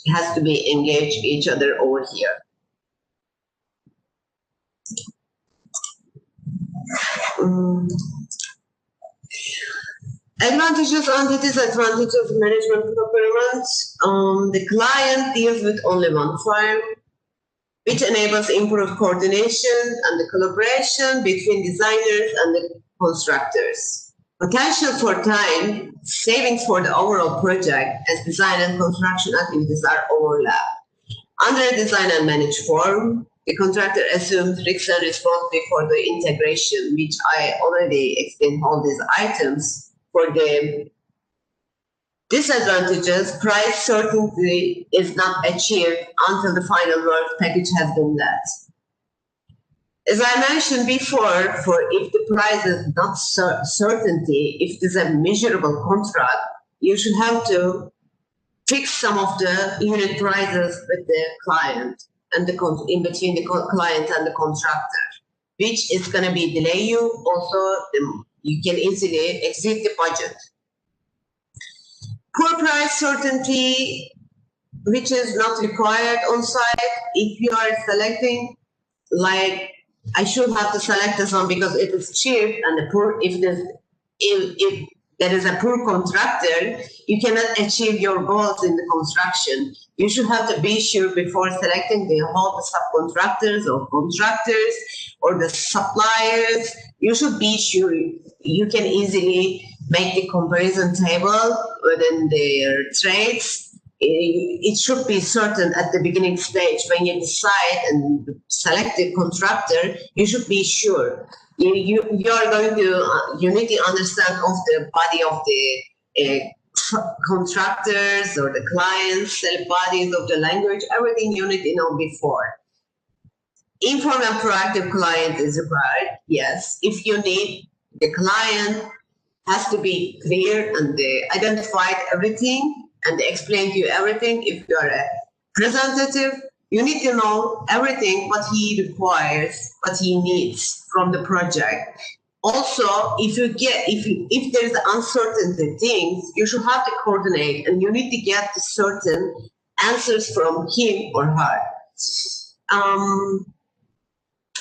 has to be engaged each other over here. Advantages and disadvantages of management procurement. The client deals with only one firm, which enables improved coordination and the collaboration between designers and the constructors. Potential for time savings for the overall project as design and construction activities are overlapped. Under a design and manage form, the contractor assumes risks and responsibility for the integration, which I already explained all these items. For the disadvantages, price certainty is not achieved until the final work package has been let. As I mentioned before, if the price is not certainty, if there's a measurable contract, you should have to fix some of the unit prices with the client and in between the client and the contractor, which is going to be delay you. Also, you can easily exceed the budget. Poor price certainty, which is not required on site. If you are selecting, like I should have to select this one because it is cheap, and the poor, if there is a poor contractor, you cannot achieve your goals in the construction. You should have to be sure before selecting all the subcontractors or contractors or the suppliers. You should be sure you can easily make the comparison table within their trades. It should be certain at the beginning stage when you decide and select the contractor. You should be sure you are going to you need to understand of the body of the contractors or the clients, the bodies of the language, everything you need to know before. Informed and proactive client is required. Yes, if you need, the client has to be clear and they identified everything and they explain to you everything. If you are a representative, you need to know everything, what he requires, what he needs from the project. Also, if there's uncertainty things, you should have to coordinate and you need to get certain answers from him or her.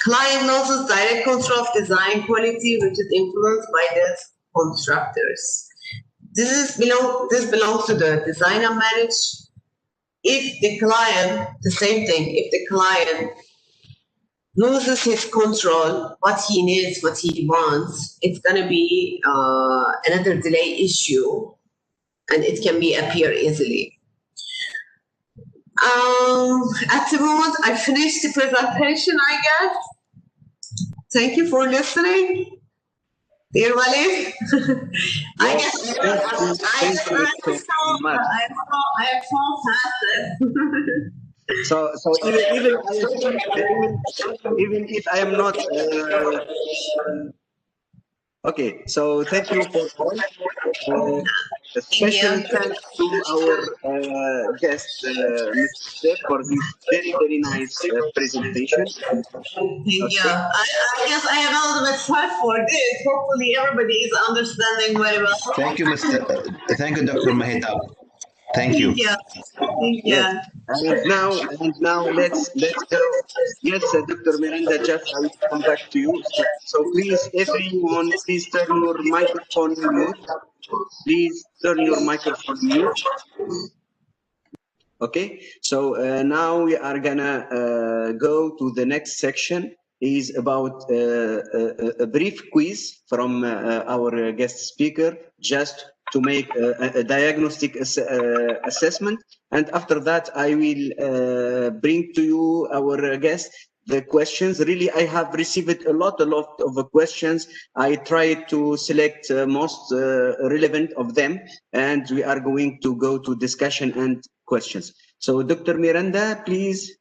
Client loses direct control of design quality, which is influenced by the constructors. This belongs to the design and manage. If the client, the same thing, if the client loses his control, what he needs, what he wants, it's going to be another delay issue, and it can appear easily. At the moment, I finished the presentation, I guess. Thank you for listening. Dear Walid, I guess I am so fast. So even if I am not okay. So thank you for all. A special thanks to our guest, Mr. Steph, for this very nice presentation. Thank you. I guess I am a little bit sad for this. Hopefully, everybody is understanding very well. Thank you, Thank you, Dr. Mahita. Thank you. Thank you. And now let's go. Yes, Dr. Miranda, just I will come back to you. So please, everyone, please turn your microphone mute. Please turn your microphone mute. Okay. So now we are gonna go to the next section. Is about a brief quiz from our guest speaker, just to make a diagnostic assessment, and after that I will bring to you our guest the questions. Really, I have received a lot of questions. I tried to select most relevant of them, and we are going to go to discussion and questions. So Dr. Miranda, please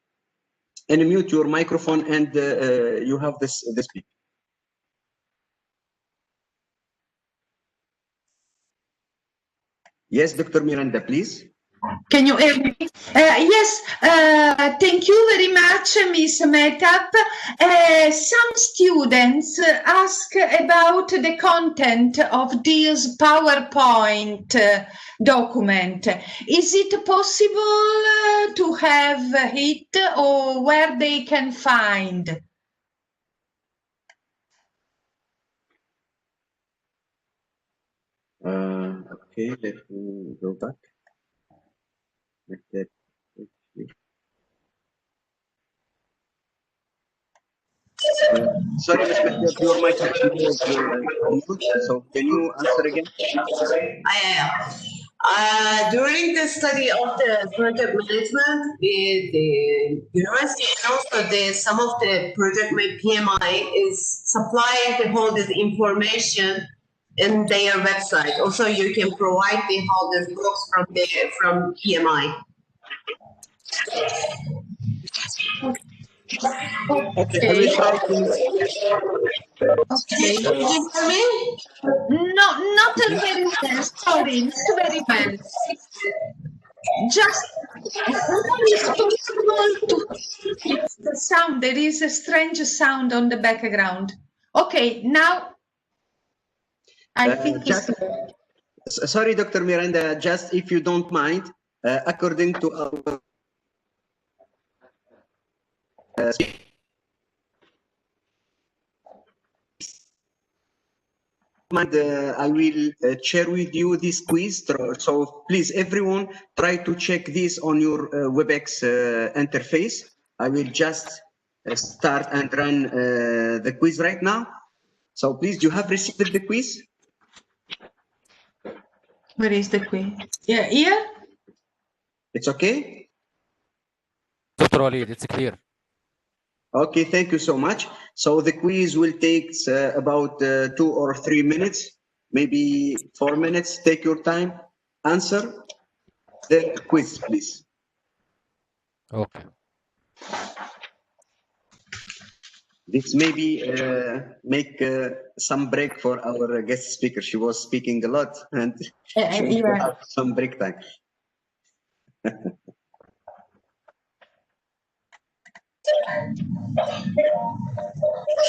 unmute your microphone and you have the speak. Yes, Dr. Miranda, please. Can you hear me? Yes, thank you very much, Ms. Metap. Some students ask about the content of this PowerPoint document. Is it possible to have it, or where they can find? Okay, let me go back. Sorry, Ms. Mehdi, your microphone was mute, so can you answer again? I am. During the study of the project management, the university and also some of the project PMI is supplying the holders information in their website. Also, you can provide the holders books from PMI. Okay, I will try to. Okay. Did you hear me? No, not very well. Sorry, not very well. Just it's possible to fix the sound. There is a strange sound on the background. Okay, now I think just, sorry, Dr. Miranda, just if you don't mind, according to our I will share with you this quiz. So please, everyone, try to check this on your WebEx interface. I will just start and run the quiz right now. So please, you have received the quiz? Where is the quiz? Yeah, here? It's okay? Dr. Walid, it's clear. Okay, thank you so much. So the quiz will take about 2 or 3 minutes, maybe 4 minutes. Take your time. Answer the quiz, please. Okay. This maybe make some break for our guest speaker. She was speaking a lot and she will have some break time.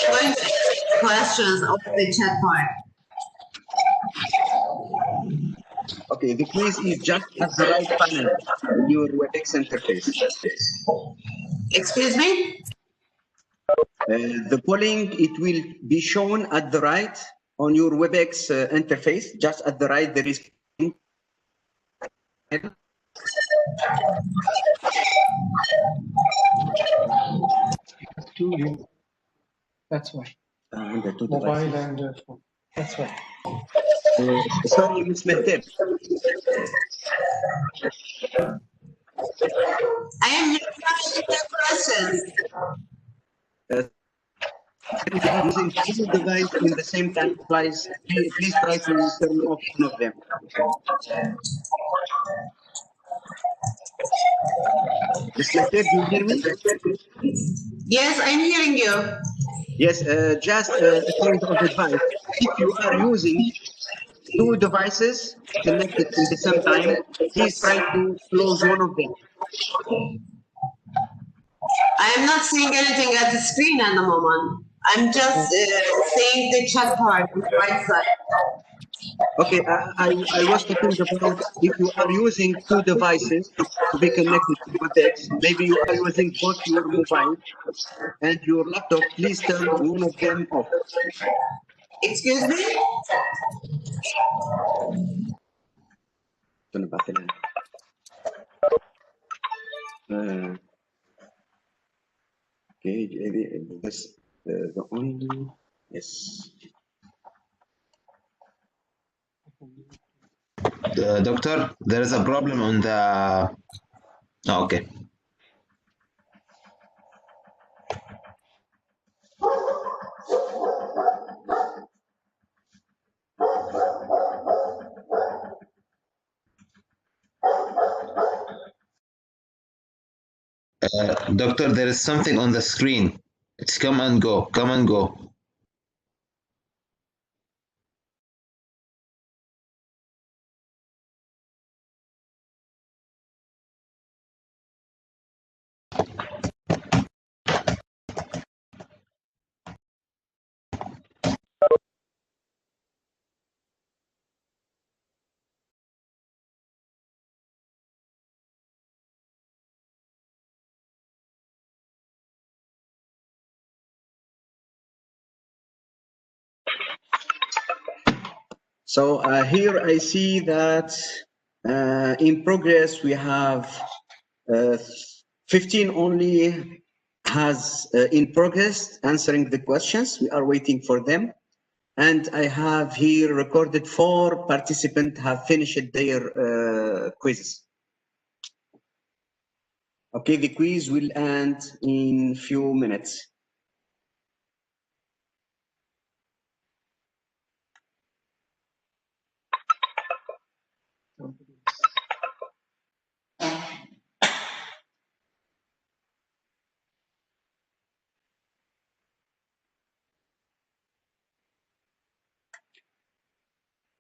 Going to questions of the chat part. Okay, the quiz is just at the right panel in your WebEx interface. Excuse me? The polling, it will be shown at the right on your WebEx interface. Just at the right, there is. Studio. That's why. And the two Mobile devices. and phone. That's why. Sorry, Ms. Mehteb. I am here to the questions. Using two devices in the same time, please try to turn off one of them. Ms. Mehteb, you hear me? Yes, I'm hearing you. Yes, just a kind of advice. If you are using two devices connected in the same time, please try to close one of them. I am not seeing anything at the screen at the moment. I'm just seeing the chat part on the right side. Okay, I was talking about if you are using two devices to be connected to WebEx, maybe you are using both your mobile and your laptop, please turn one of them off. Excuse me? Okay, this the only, yes. Doctor, there is a problem on the. Oh, okay. Doctor, there is something on the screen. It's come and go, come and go. So here I see that in progress we have 15 only has in progress answering the questions. We are waiting for them. And I have here recorded 4 participants have finished their quizzes. Okay, the quiz will end in few minutes.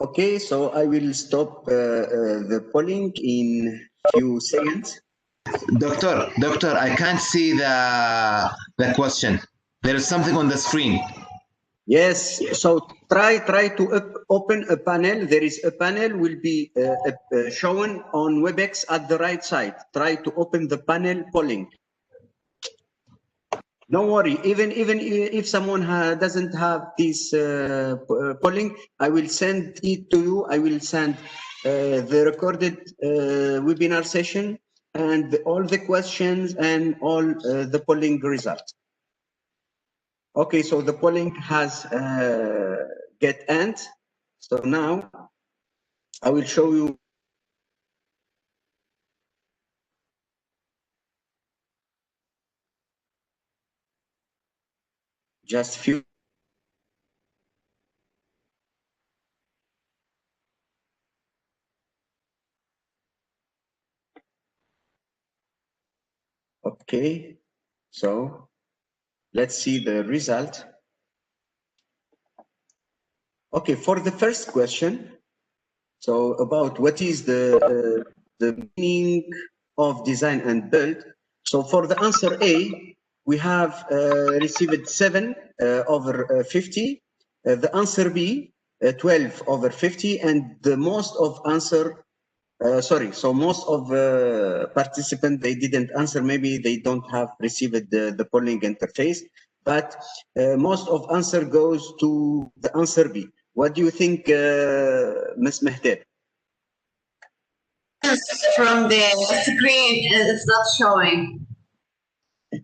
Okay, so I will stop the polling in few seconds. Doctor, I can't see the question. There is something on the screen. Yes, so try to open a panel. There is a panel will be shown on WebEx at the right side. Try to open the panel polling. Don't worry, even if someone doesn't have this polling, I will send it to you. I will send the recorded webinar session and all the questions and all the polling results. Okay, so the polling has get end. So now I will show you just few. Okay, so let's see the result. Okay, for the first question, so about what is the meaning of design and build. So for the answer A, we have received 7 over 50. The answer B, 12 over 50, and the most of answer. So most of participants, they didn't answer. Maybe they don't have received the polling interface, but most of answer goes to the answer B. What do you think, Ms. Mehter? From the screen, it's not showing.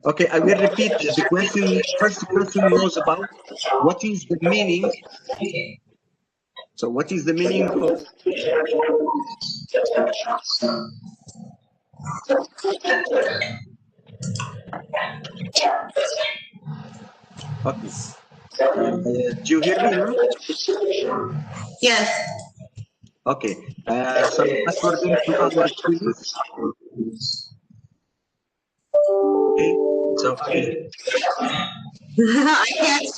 Okay, I will repeat the question. First question was about what is the meaning. So what is the meaning of okay. Do you hear me now? Yes. Okay. So according to our quiz, okay. So I can't.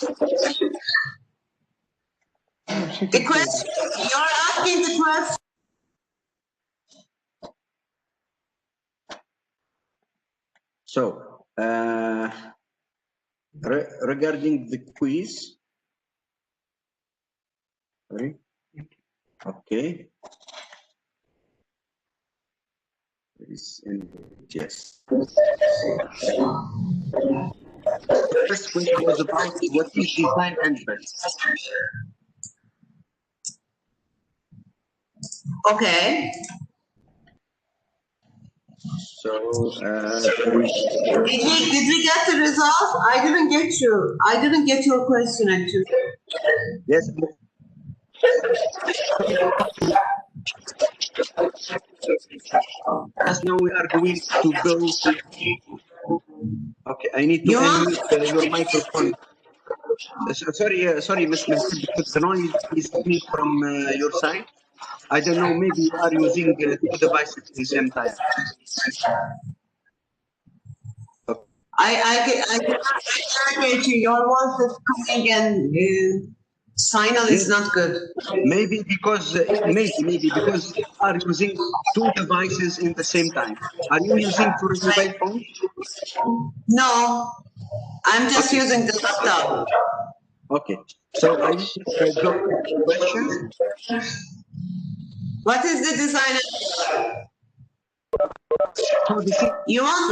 The question, you're asking the question. So regarding the quiz, sorry. Okay. Yes. The first question was about what is design and build. Okay. So did we get the result? I didn't get you. I didn't get your question actually. yes. As now we are going to go to. Okay, I need to unmute your microphone. Sorry, Ms. Mehdi, because the noise is coming from your side. I don't know, maybe you are using 2 devices at the same time. Okay. I can't get you. Your voice is coming and signal is not good. Maybe because maybe because you are using 2 devices in the same time. Are you using for a mobile phone? No, I'm just using the laptop. Okay, so I will go to questions. What is the design? So this is, You want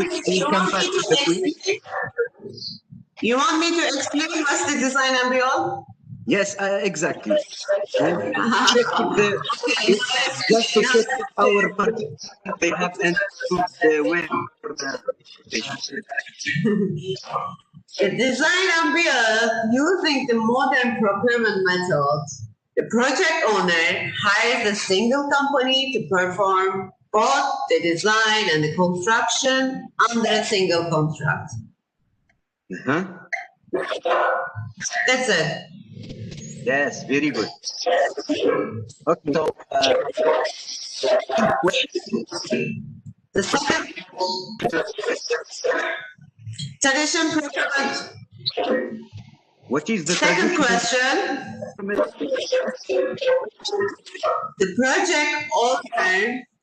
me to explain what's the design and build? Yes, exactly. And check if just to check if our participants, they have understood the way for the Design and build using the modern procurement method. The project owner hires a single company to perform both the design and the construction under a single contract. That's it. Yes, very good. Okay, so The second tradition procurement. what is the Second traditional question.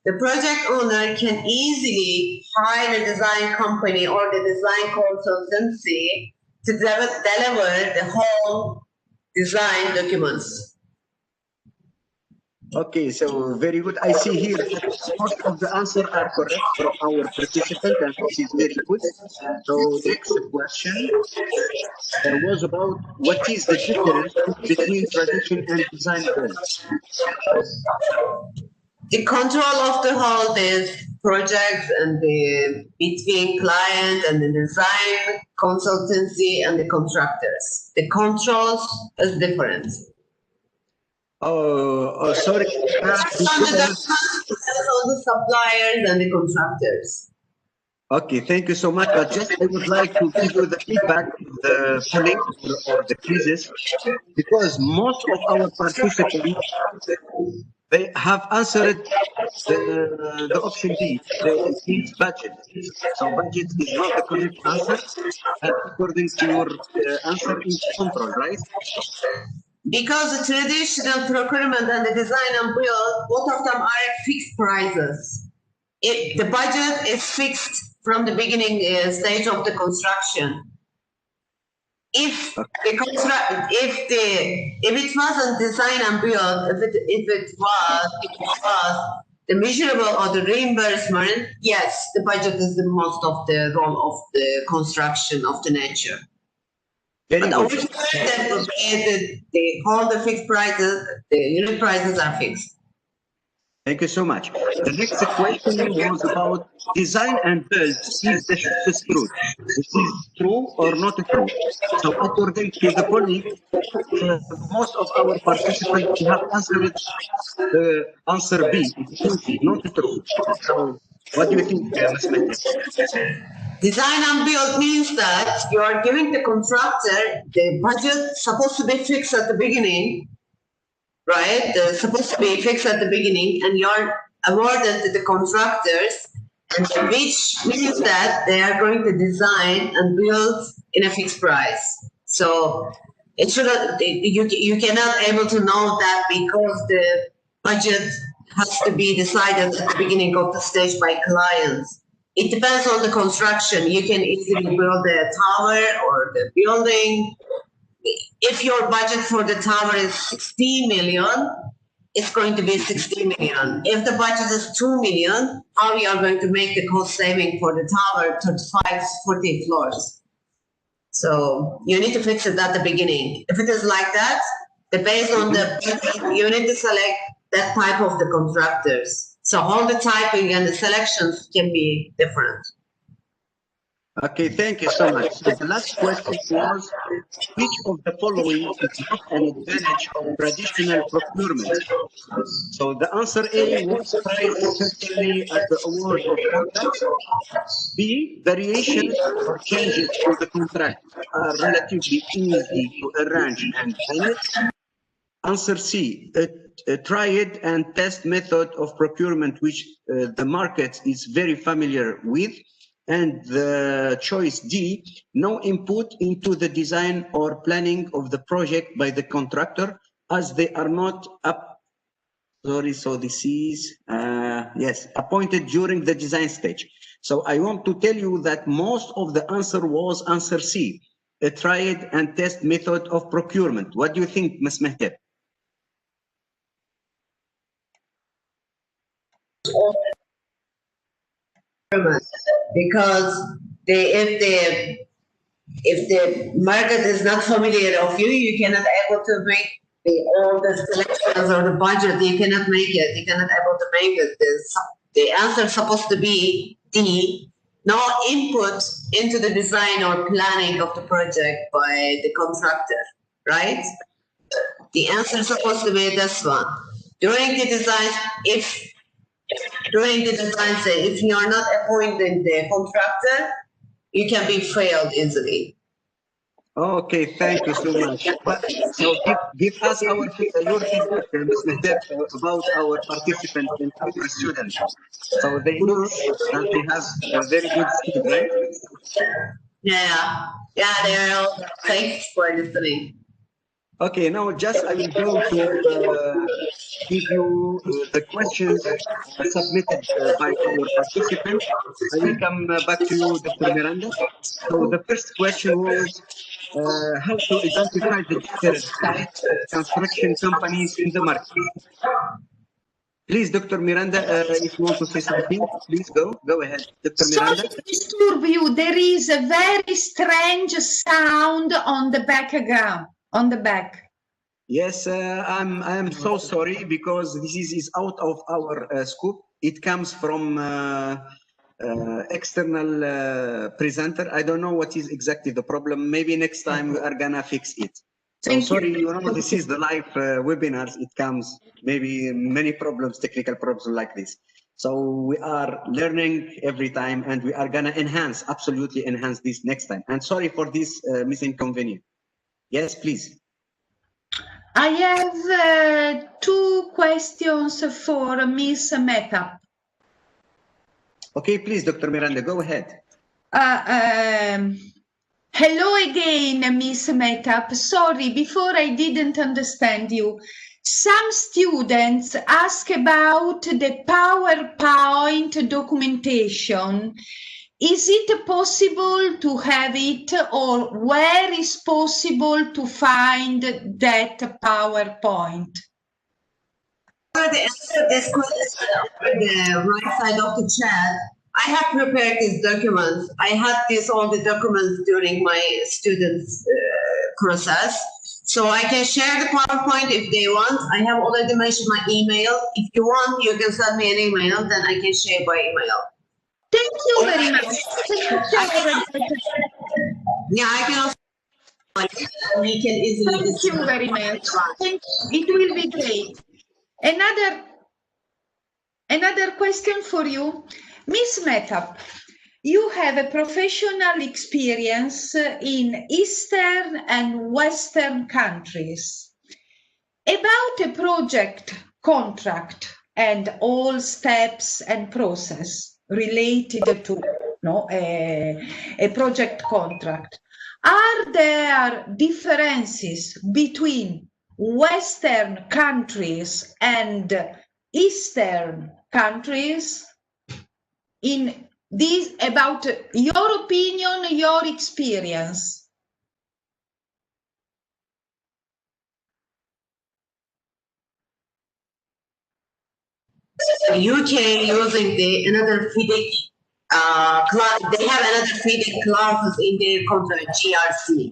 The project owner can easily hire a design company or the design consultancy to deliver the whole design documents. Okay, so very good. I see here that most of the answers are correct from our participant, and this is very good. So next question was about what is the difference between tradition and design build? The control of the whole this project and the between client and the design consultancy and the contractors. The controls is different. Sorry. All the suppliers and the contractors. Okay, thank you so much. But just I would like to give you the feedback, the polling or the quizzes, because most of our participants, they have answered the option B. It means budget. So budget is not the correct answer. And according to your answer, is control, right? Because the traditional procurement and the design and build, both of them are at fixed prices. The budget is fixed from the beginning stage of the construction. If it wasn't design and build, if it was the measurable or the reimbursement, yes, the budget is the most of the role of the construction of the nature. Very but good. All the fixed prices, the unit prices are fixed. Thank you so much. The next question was about design and build. Is the shortest route? This is true or not true? So according to the polling, most of our participants have answered the answer B. It is not true. So what do you think, Ms. Mehdi? Design and build means that you are giving the contractor the budget supposed to be fixed at the beginning, right? They're supposed to be fixed at the beginning, and you're awarded to the contractors, and which means that they are going to design and build in a fixed price. So it should you cannot able to know that because the budget has to be decided at the beginning of the stage by clients. It depends on the construction. You can easily build a tower or the building. If your budget for the tower is 60 million, it's going to be 60 million. If the budget is 2 million, how you are going to make the cost saving for the tower 35, 40 floors? So you need to fix it at the beginning. If it is like that, based on the budget, you need to select that type of the contractors. So all the typing and the selections can be different. Okay, thank you so much. So the last question was, which of the following is not an advantage of traditional procurement? So the answer A was price certainly at the award of contracts. B, variations or changes to the contract are relatively easy to arrange and manage. Answer C, a tried and test method of procurement which the market is very familiar with. And the choice D, no input into the design or planning of the project by the contractor as they are not so this is, yes, appointed during the design stage. So I want to tell you that most of the answer was answer C, a tried and test method of procurement. What do you think, Ms. Mehdi? Because if if the market is not familiar of you, you cannot able to make all the selections or the budget. You cannot make it. You cannot able to make it. The answer is supposed to be D. No input into the design or planning of the project by the contractor, right? The answer is supposed to be this one. During the design, if you are not appointing the contractor, you can be failed easily. Okay, thank you so much. So give us your feedback, Ms. Mehter, about our participants and our students. So they know that they have a very good skill, right? Yeah, they're all thanks for listening. Okay, now just I will go to give you the questions submitted by our participants. I will come back to you, Dr. Miranda. So the first question was how to identify the different types of construction companies in the market. Please, Dr. Miranda, if you want to say something, please go ahead, Dr. Miranda. Sorry to disturb you. There is a very strange sound on the background, on the back. Yes, I'm so sorry because this is out of our scope. It comes from external presenter. I don't know what is exactly the problem. Maybe next time we are gonna fix it. So sorry, you know, this is the live webinars. It comes maybe many problems, technical problems like this. So we are learning every time and we are gonna absolutely enhance this next time. And sorry for this misinconvenience. Yes, please. I have two questions for Ms. Mehta. Okay, please, Dr. Miranda, go ahead. Hello again, Ms. Mehta. Sorry, before I didn't understand you. Some students ask about the PowerPoint documentation. Is it possible to have it, or where is possible to find that PowerPoint? To answer this question on the right side of the chat, I have prepared these documents. I had all the documents during my students' process. So I can share the PowerPoint if they want. I have already mentioned my email. If you want, you can send me an email, then I can share by email. Thank you very much. Yeah, I can also. We can easily. Thank you very much. It will be great. Another question for you, Ms. Mehta. You have a professional experience in Eastern and Western countries. About a project contract and all steps and process related to a project contract, are there differences between Western countries and Eastern countries in this, about your opinion, your experience? UK using another FIDIC they have another FIDIC clauses in their contract, GRC.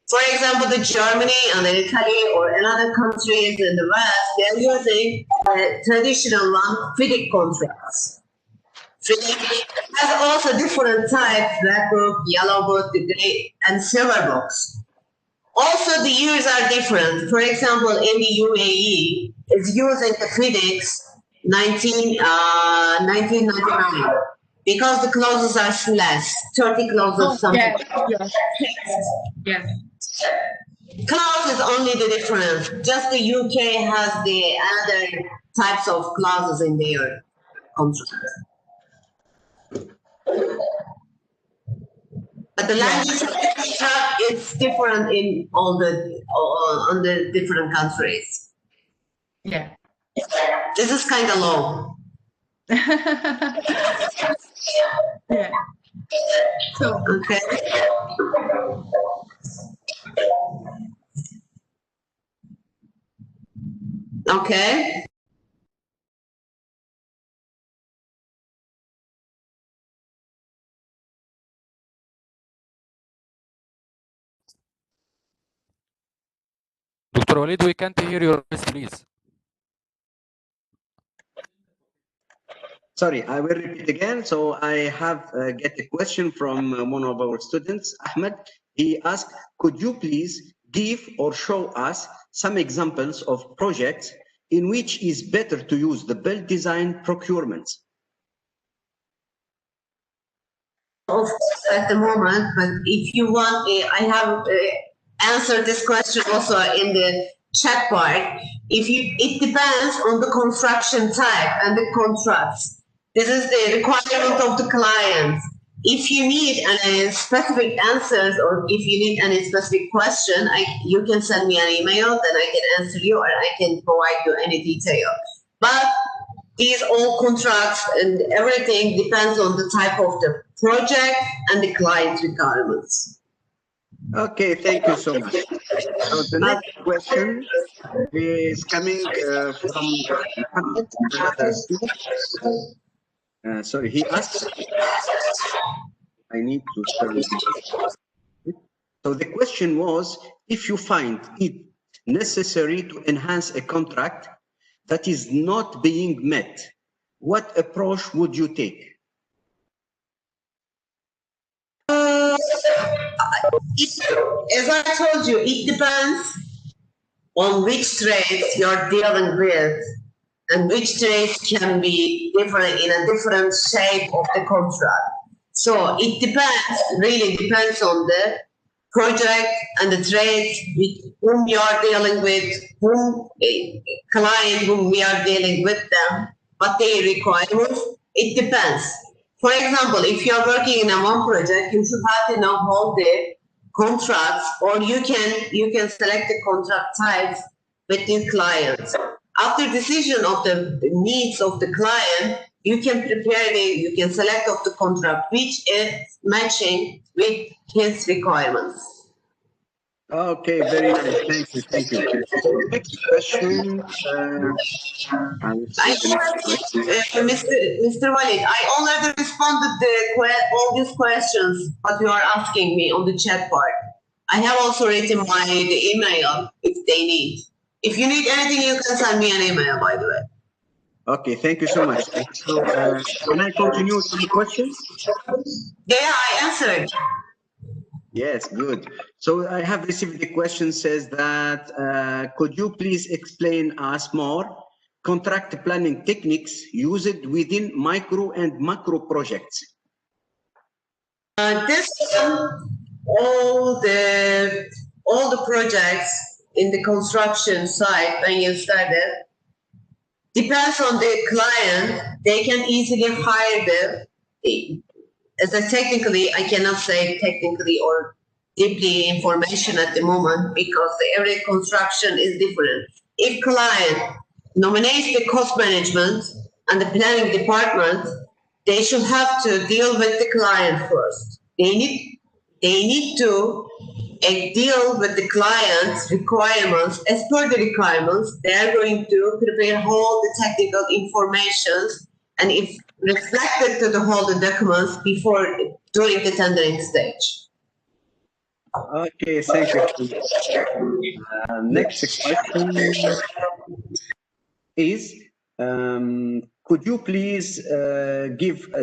For example, the Germany and the Italy or another countries in the West, they are using traditional one, FIDIC contracts. FIDIC has also different types, red book, yellow book, gray, and silver books. Also, the years are different. For example, in the UAE, it's using the FIDIC 1999 because the clauses are less, 30 clauses, something. Yeah. Clause is only the difference. Just the UK has the other types of clauses in their contract. But the language of the contract is different in all the different countries. Yeah. This is kind of low. Yeah. So, Okay. Okay. Dr. Walid, we can't hear your voice, please. Sorry, I will repeat again. So I have get a question from one of our students, Ahmed. He asked, could you please give or show us some examples of projects in which is better to use the build design procurement? Of course, at the moment, but if you want, I have answered this question also in the chat part. It depends on the construction type and the contracts. This is the requirement of the client. If you need any specific answers or if you need any specific question, you can send me an email, then I can answer you or I can provide you any detail. But these all contracts and everything depends on the type of the project and the client requirements. Okay, thank you so much. So the next question is coming from Mohammed, another student. Sorry, he asks, I need to spell it. So the question was, if you find it necessary to enhance a contract that is not being met, what approach would you take? As I told you, it depends on which trades you're dealing with and which trades can be different in a different shape of the contract. So it depends, really depends on the project and the trades with whom you are dealing with, whom client whom we are dealing with them, what they require. It depends. For example, if you are working in a one project, you should have to know all the contracts, or you can select the contract types with the client. After decision of the needs of the client, you can you can select of the contract which is matching with his requirements. Okay, very nice. Thank you. Next question. I will see the next question. Mr. Walid, I already responded to all these questions that you are asking me on the chat part. I have also written the email if they need. If you need anything, you can send me an email, by the way. Okay, thank you so much. So, can I continue with the questions? Yeah, I answered. Yes, good. So I have received the question says that, could you please explain us more contract planning techniques used within micro and macro projects? This all the projects in the construction site when you started depends on the client. They can easily hire as a technically, I cannot say technically or deeply information at the moment because every construction is different. If client nominates the cost management and the planning department, they should have to deal with the client first. They need to deal with the client's requirements. As per the requirements, they are going to prepare all the technical information and if reflected to the whole the documents during the tendering stage. Okay, thank you. Next question is, could you please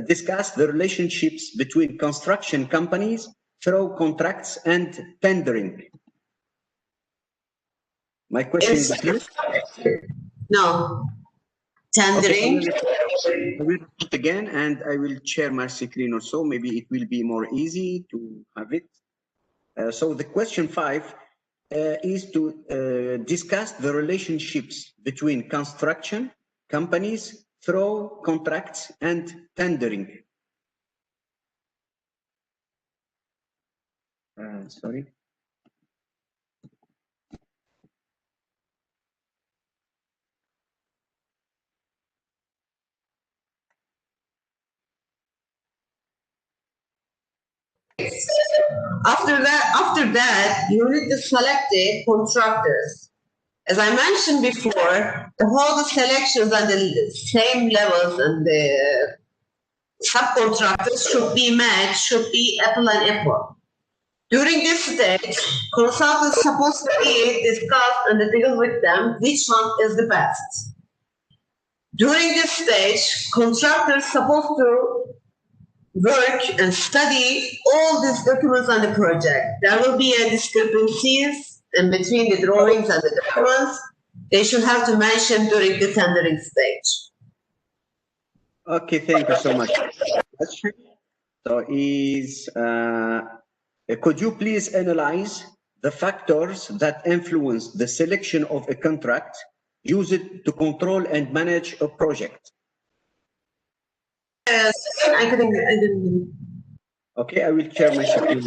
discuss the relationships between construction companies through contracts and tendering? My question is clear? No. Tendering. Okay, I will repeat again and I will share my screen also. Maybe it will be more easy to have it. So the question 5 is to discuss the relationships between construction companies through contracts and tendering. Sorry. After that, you need to select the contractors. As I mentioned before, all the selections at the same levels and the subcontractors should be matched, should be apple and apple. During this stage, consultants supposed to discuss and deal with them which one is the best. During this stage, contractors supposed to work and study all these documents on the project. There will be a discrepancies in between the drawings and the documents. They should have to mention during the tendering stage. Okay, thank you so much. So could you please analyze the factors that influence the selection of a contract used to control and manage a project? I didn't. Okay, I will share my screen.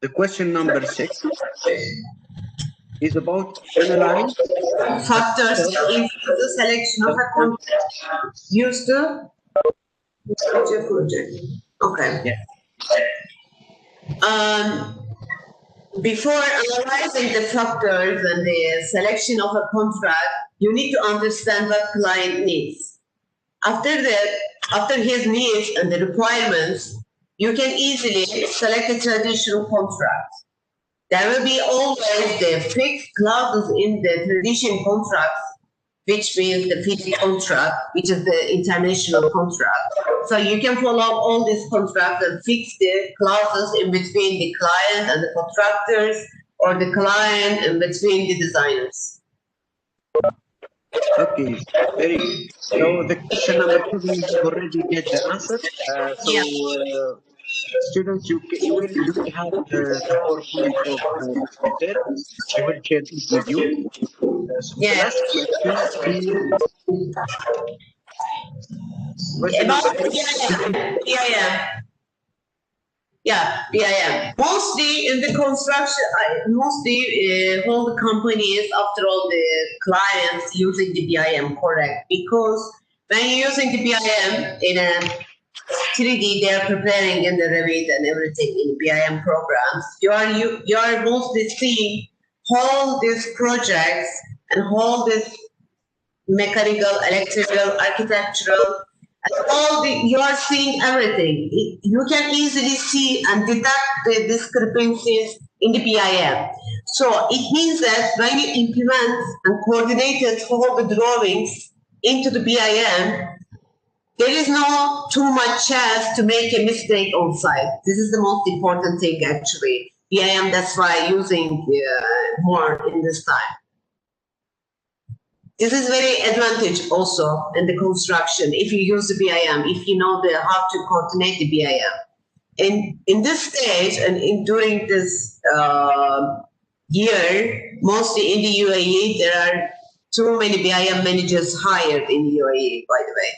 The question number 6 is about analyze Factors in the selection of a contract used to manage a project. Okay. Yeah. Before analyzing the factors and the selection of a contract, you need to understand what client needs. After his needs and the requirements, you can easily select a traditional contract. There will be always the fixed clauses in the traditional contracts, which means the fixed contract, which is the international contract. So you can follow all these contracts and fix the clauses in between the client and the contractors, or the client in between the designers. Okay, very good. So the question number 2 is already get the answer. Students, you will have the PowerPoint of Twitter. I will share it with you. So the last question About BIM. Yeah, BIM. Mostly in the construction, all the companies, after all, the clients using the BIM, correct? Because when you're using the BIM in a 3D, they are preparing in the Revit and everything in BIM programs. You are mostly seeing all these projects and all this mechanical, electrical, architectural, and you are seeing everything. You can easily see and detect the discrepancies in the BIM. So it means that when you implement and coordinate all the drawings into the BIM, there is no too much chance to make a mistake on site. This is the most important thing, actually. BIM, that's why using more in this time. This is very advantage also in the construction if you use the BIM, if you know how to coordinate the BIM. And in this stage and during this year, mostly in the UAE, there are too many BIM managers hired in the UAE, by the way.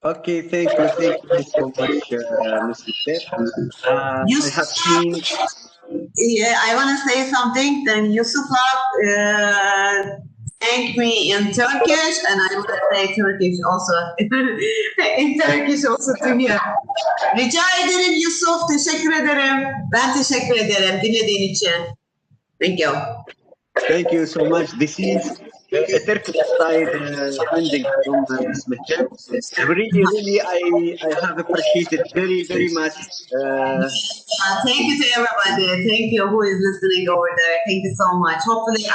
Okay, thank you so much, Mr. Steph. I have seen. Yeah, I want to say something. Then Yusuf thank me in Turkish, and I want to say Turkish also. In Turkish also to you. Rica ederim Yusuf, teşekkür ederim. Ben teşekkür ederim dinlediğin için. Thank you. Thank you so much. This is a Turkish style ending from Smith. Really, I have appreciated very much. Thank you to everybody. Thank you who is listening over there. Thank you so much. Hopefully,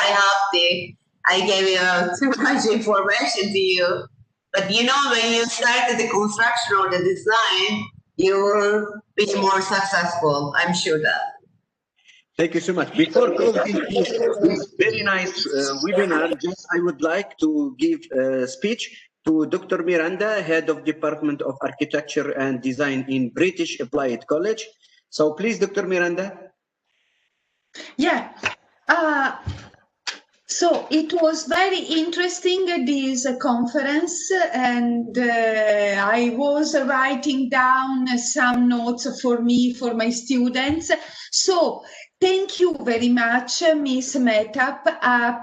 I gave you too much information to you. But you know, when you started the construction or the design, you will be more successful. I'm sure that. Thank you so much. Before closing this very nice webinar, I would like to give a speech to Dr. Miranda, Head of Department of Architecture and Design in British Applied College. So please, Dr. Miranda. Yeah. So it was very interesting, this conference, and I was writing down some notes for me, for my students. So thank you very much, Ms. Metap.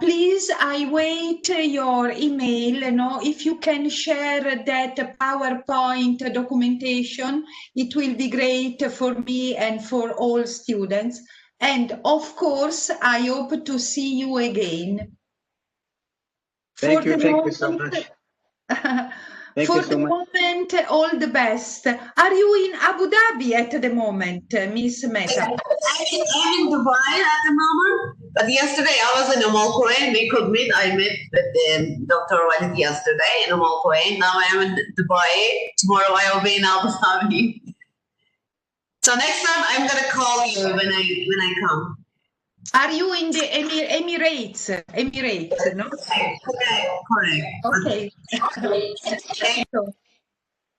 Please, I wait your email. If you can share that PowerPoint documentation, it will be great for me and for all students. And of course, I hope to see you again. Thank you so much. Thank For you so the much. moment, all the best. Are you in Abu Dhabi at the moment, Miss Meta? I'm in Dubai at the moment, but yesterday I was in Umm Quwain. We could meet. I met with Dr. Walid yesterday in Umm Quwain. Now I am in Dubai. Tomorrow I will be in Abu Dhabi. So next time I'm gonna call you when I come. Are you in the Emirates? Emirates, no? Correct. Okay.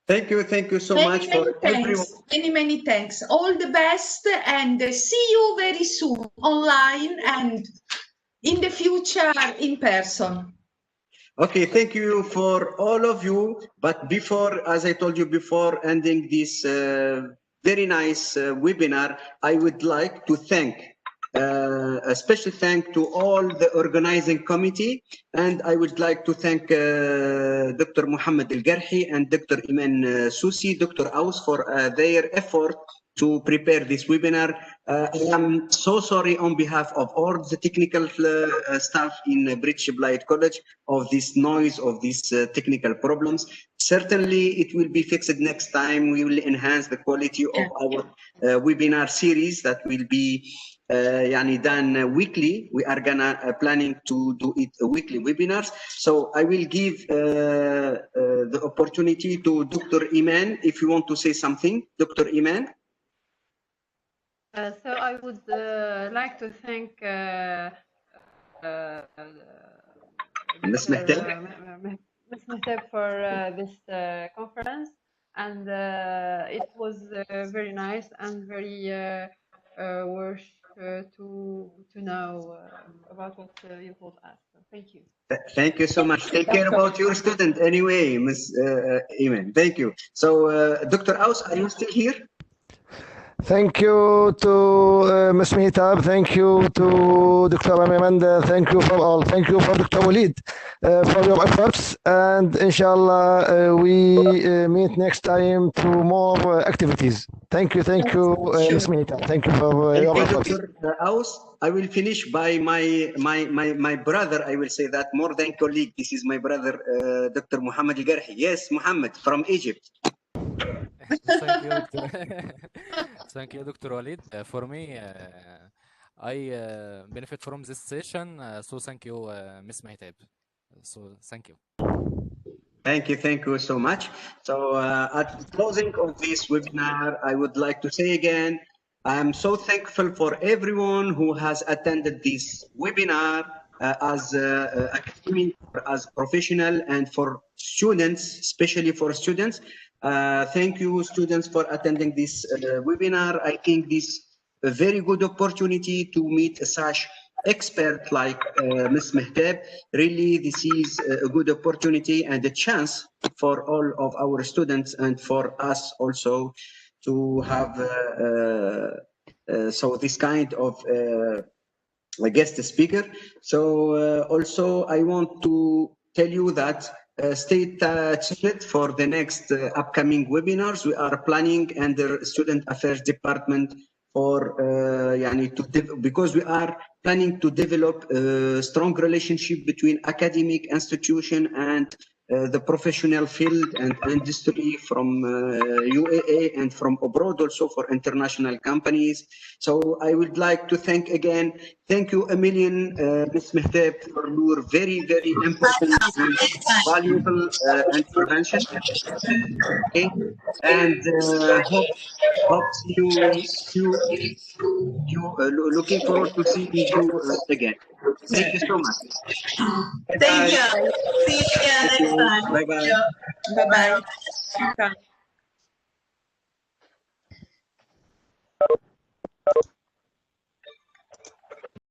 Thank you so much for everyone. Many thanks. All the best, and see you very soon online and in the future in person. Okay, thank you for all of you. But before, as I told you before, ending this very nice webinar, I would like to thank a special thank to all the organizing committee, and I would like to thank Dr. Mohammed Al-Garhi and Dr. Iman Susi, Dr. Aus for their effort to prepare this webinar. I am so sorry on behalf of all the technical staff in British Blight College of this noise, of these technical problems. Certainly it will be fixed next time. We will enhance the quality of our webinar series that will be done weekly. We are gonna planning to do it weekly webinars. So I will give the opportunity to Dr. Iman if you want to say something. Dr. Iman. So I would like to thank Ms. Mehtab for this conference, and it was very nice and very worth to know about what you told us. So thank you. Thank you so much. Take care about your student anyway, Ms. Iman. Thank you. So, Dr. Aus, are you still here? Thank you to Ms. Mehtab. Thank you to Dr. Amand. Thank you for all. Thank you for Dr. Walid for your efforts. And inshallah, we meet next time to more activities. Thank you, Ms. Mehtab. Thank you for your efforts. Dr. Aus, I will finish by my brother. I will say that more than colleague. This is my brother, Dr. Muhammad Al-Garhi. Yes, Muhammad from Egypt. Thank you, Dr. Thank you, Dr. Walid. For me, I benefit from this session. So thank you, Ms. Mehtab. So thank you. Thank you so much. So at the closing of this webinar, I would like to say again, I am so thankful for everyone who has attended this webinar as academic, as professional, and for students, especially for students. Thank you, students, for attending this webinar. I think this a very good opportunity to meet such expert like Ms. Mehtab. Really, this is a good opportunity and a chance for all of our students and for us also to have so this kind of a guest speaker. So also I want to tell you that stay tuned for the next upcoming webinars. We are planning under Student Affairs Department for because we are planning to develop a strong relationship between academic institution and the professional field and industry from UAE and from abroad also for international companies. So I would like to thank again, thank you a million, Ms. Mehtab, for your very, very important and valuable intervention. Okay, and hope you looking forward to seeing you again. Thank you so much. Thank you. See you again next time. Bye bye. Bye bye.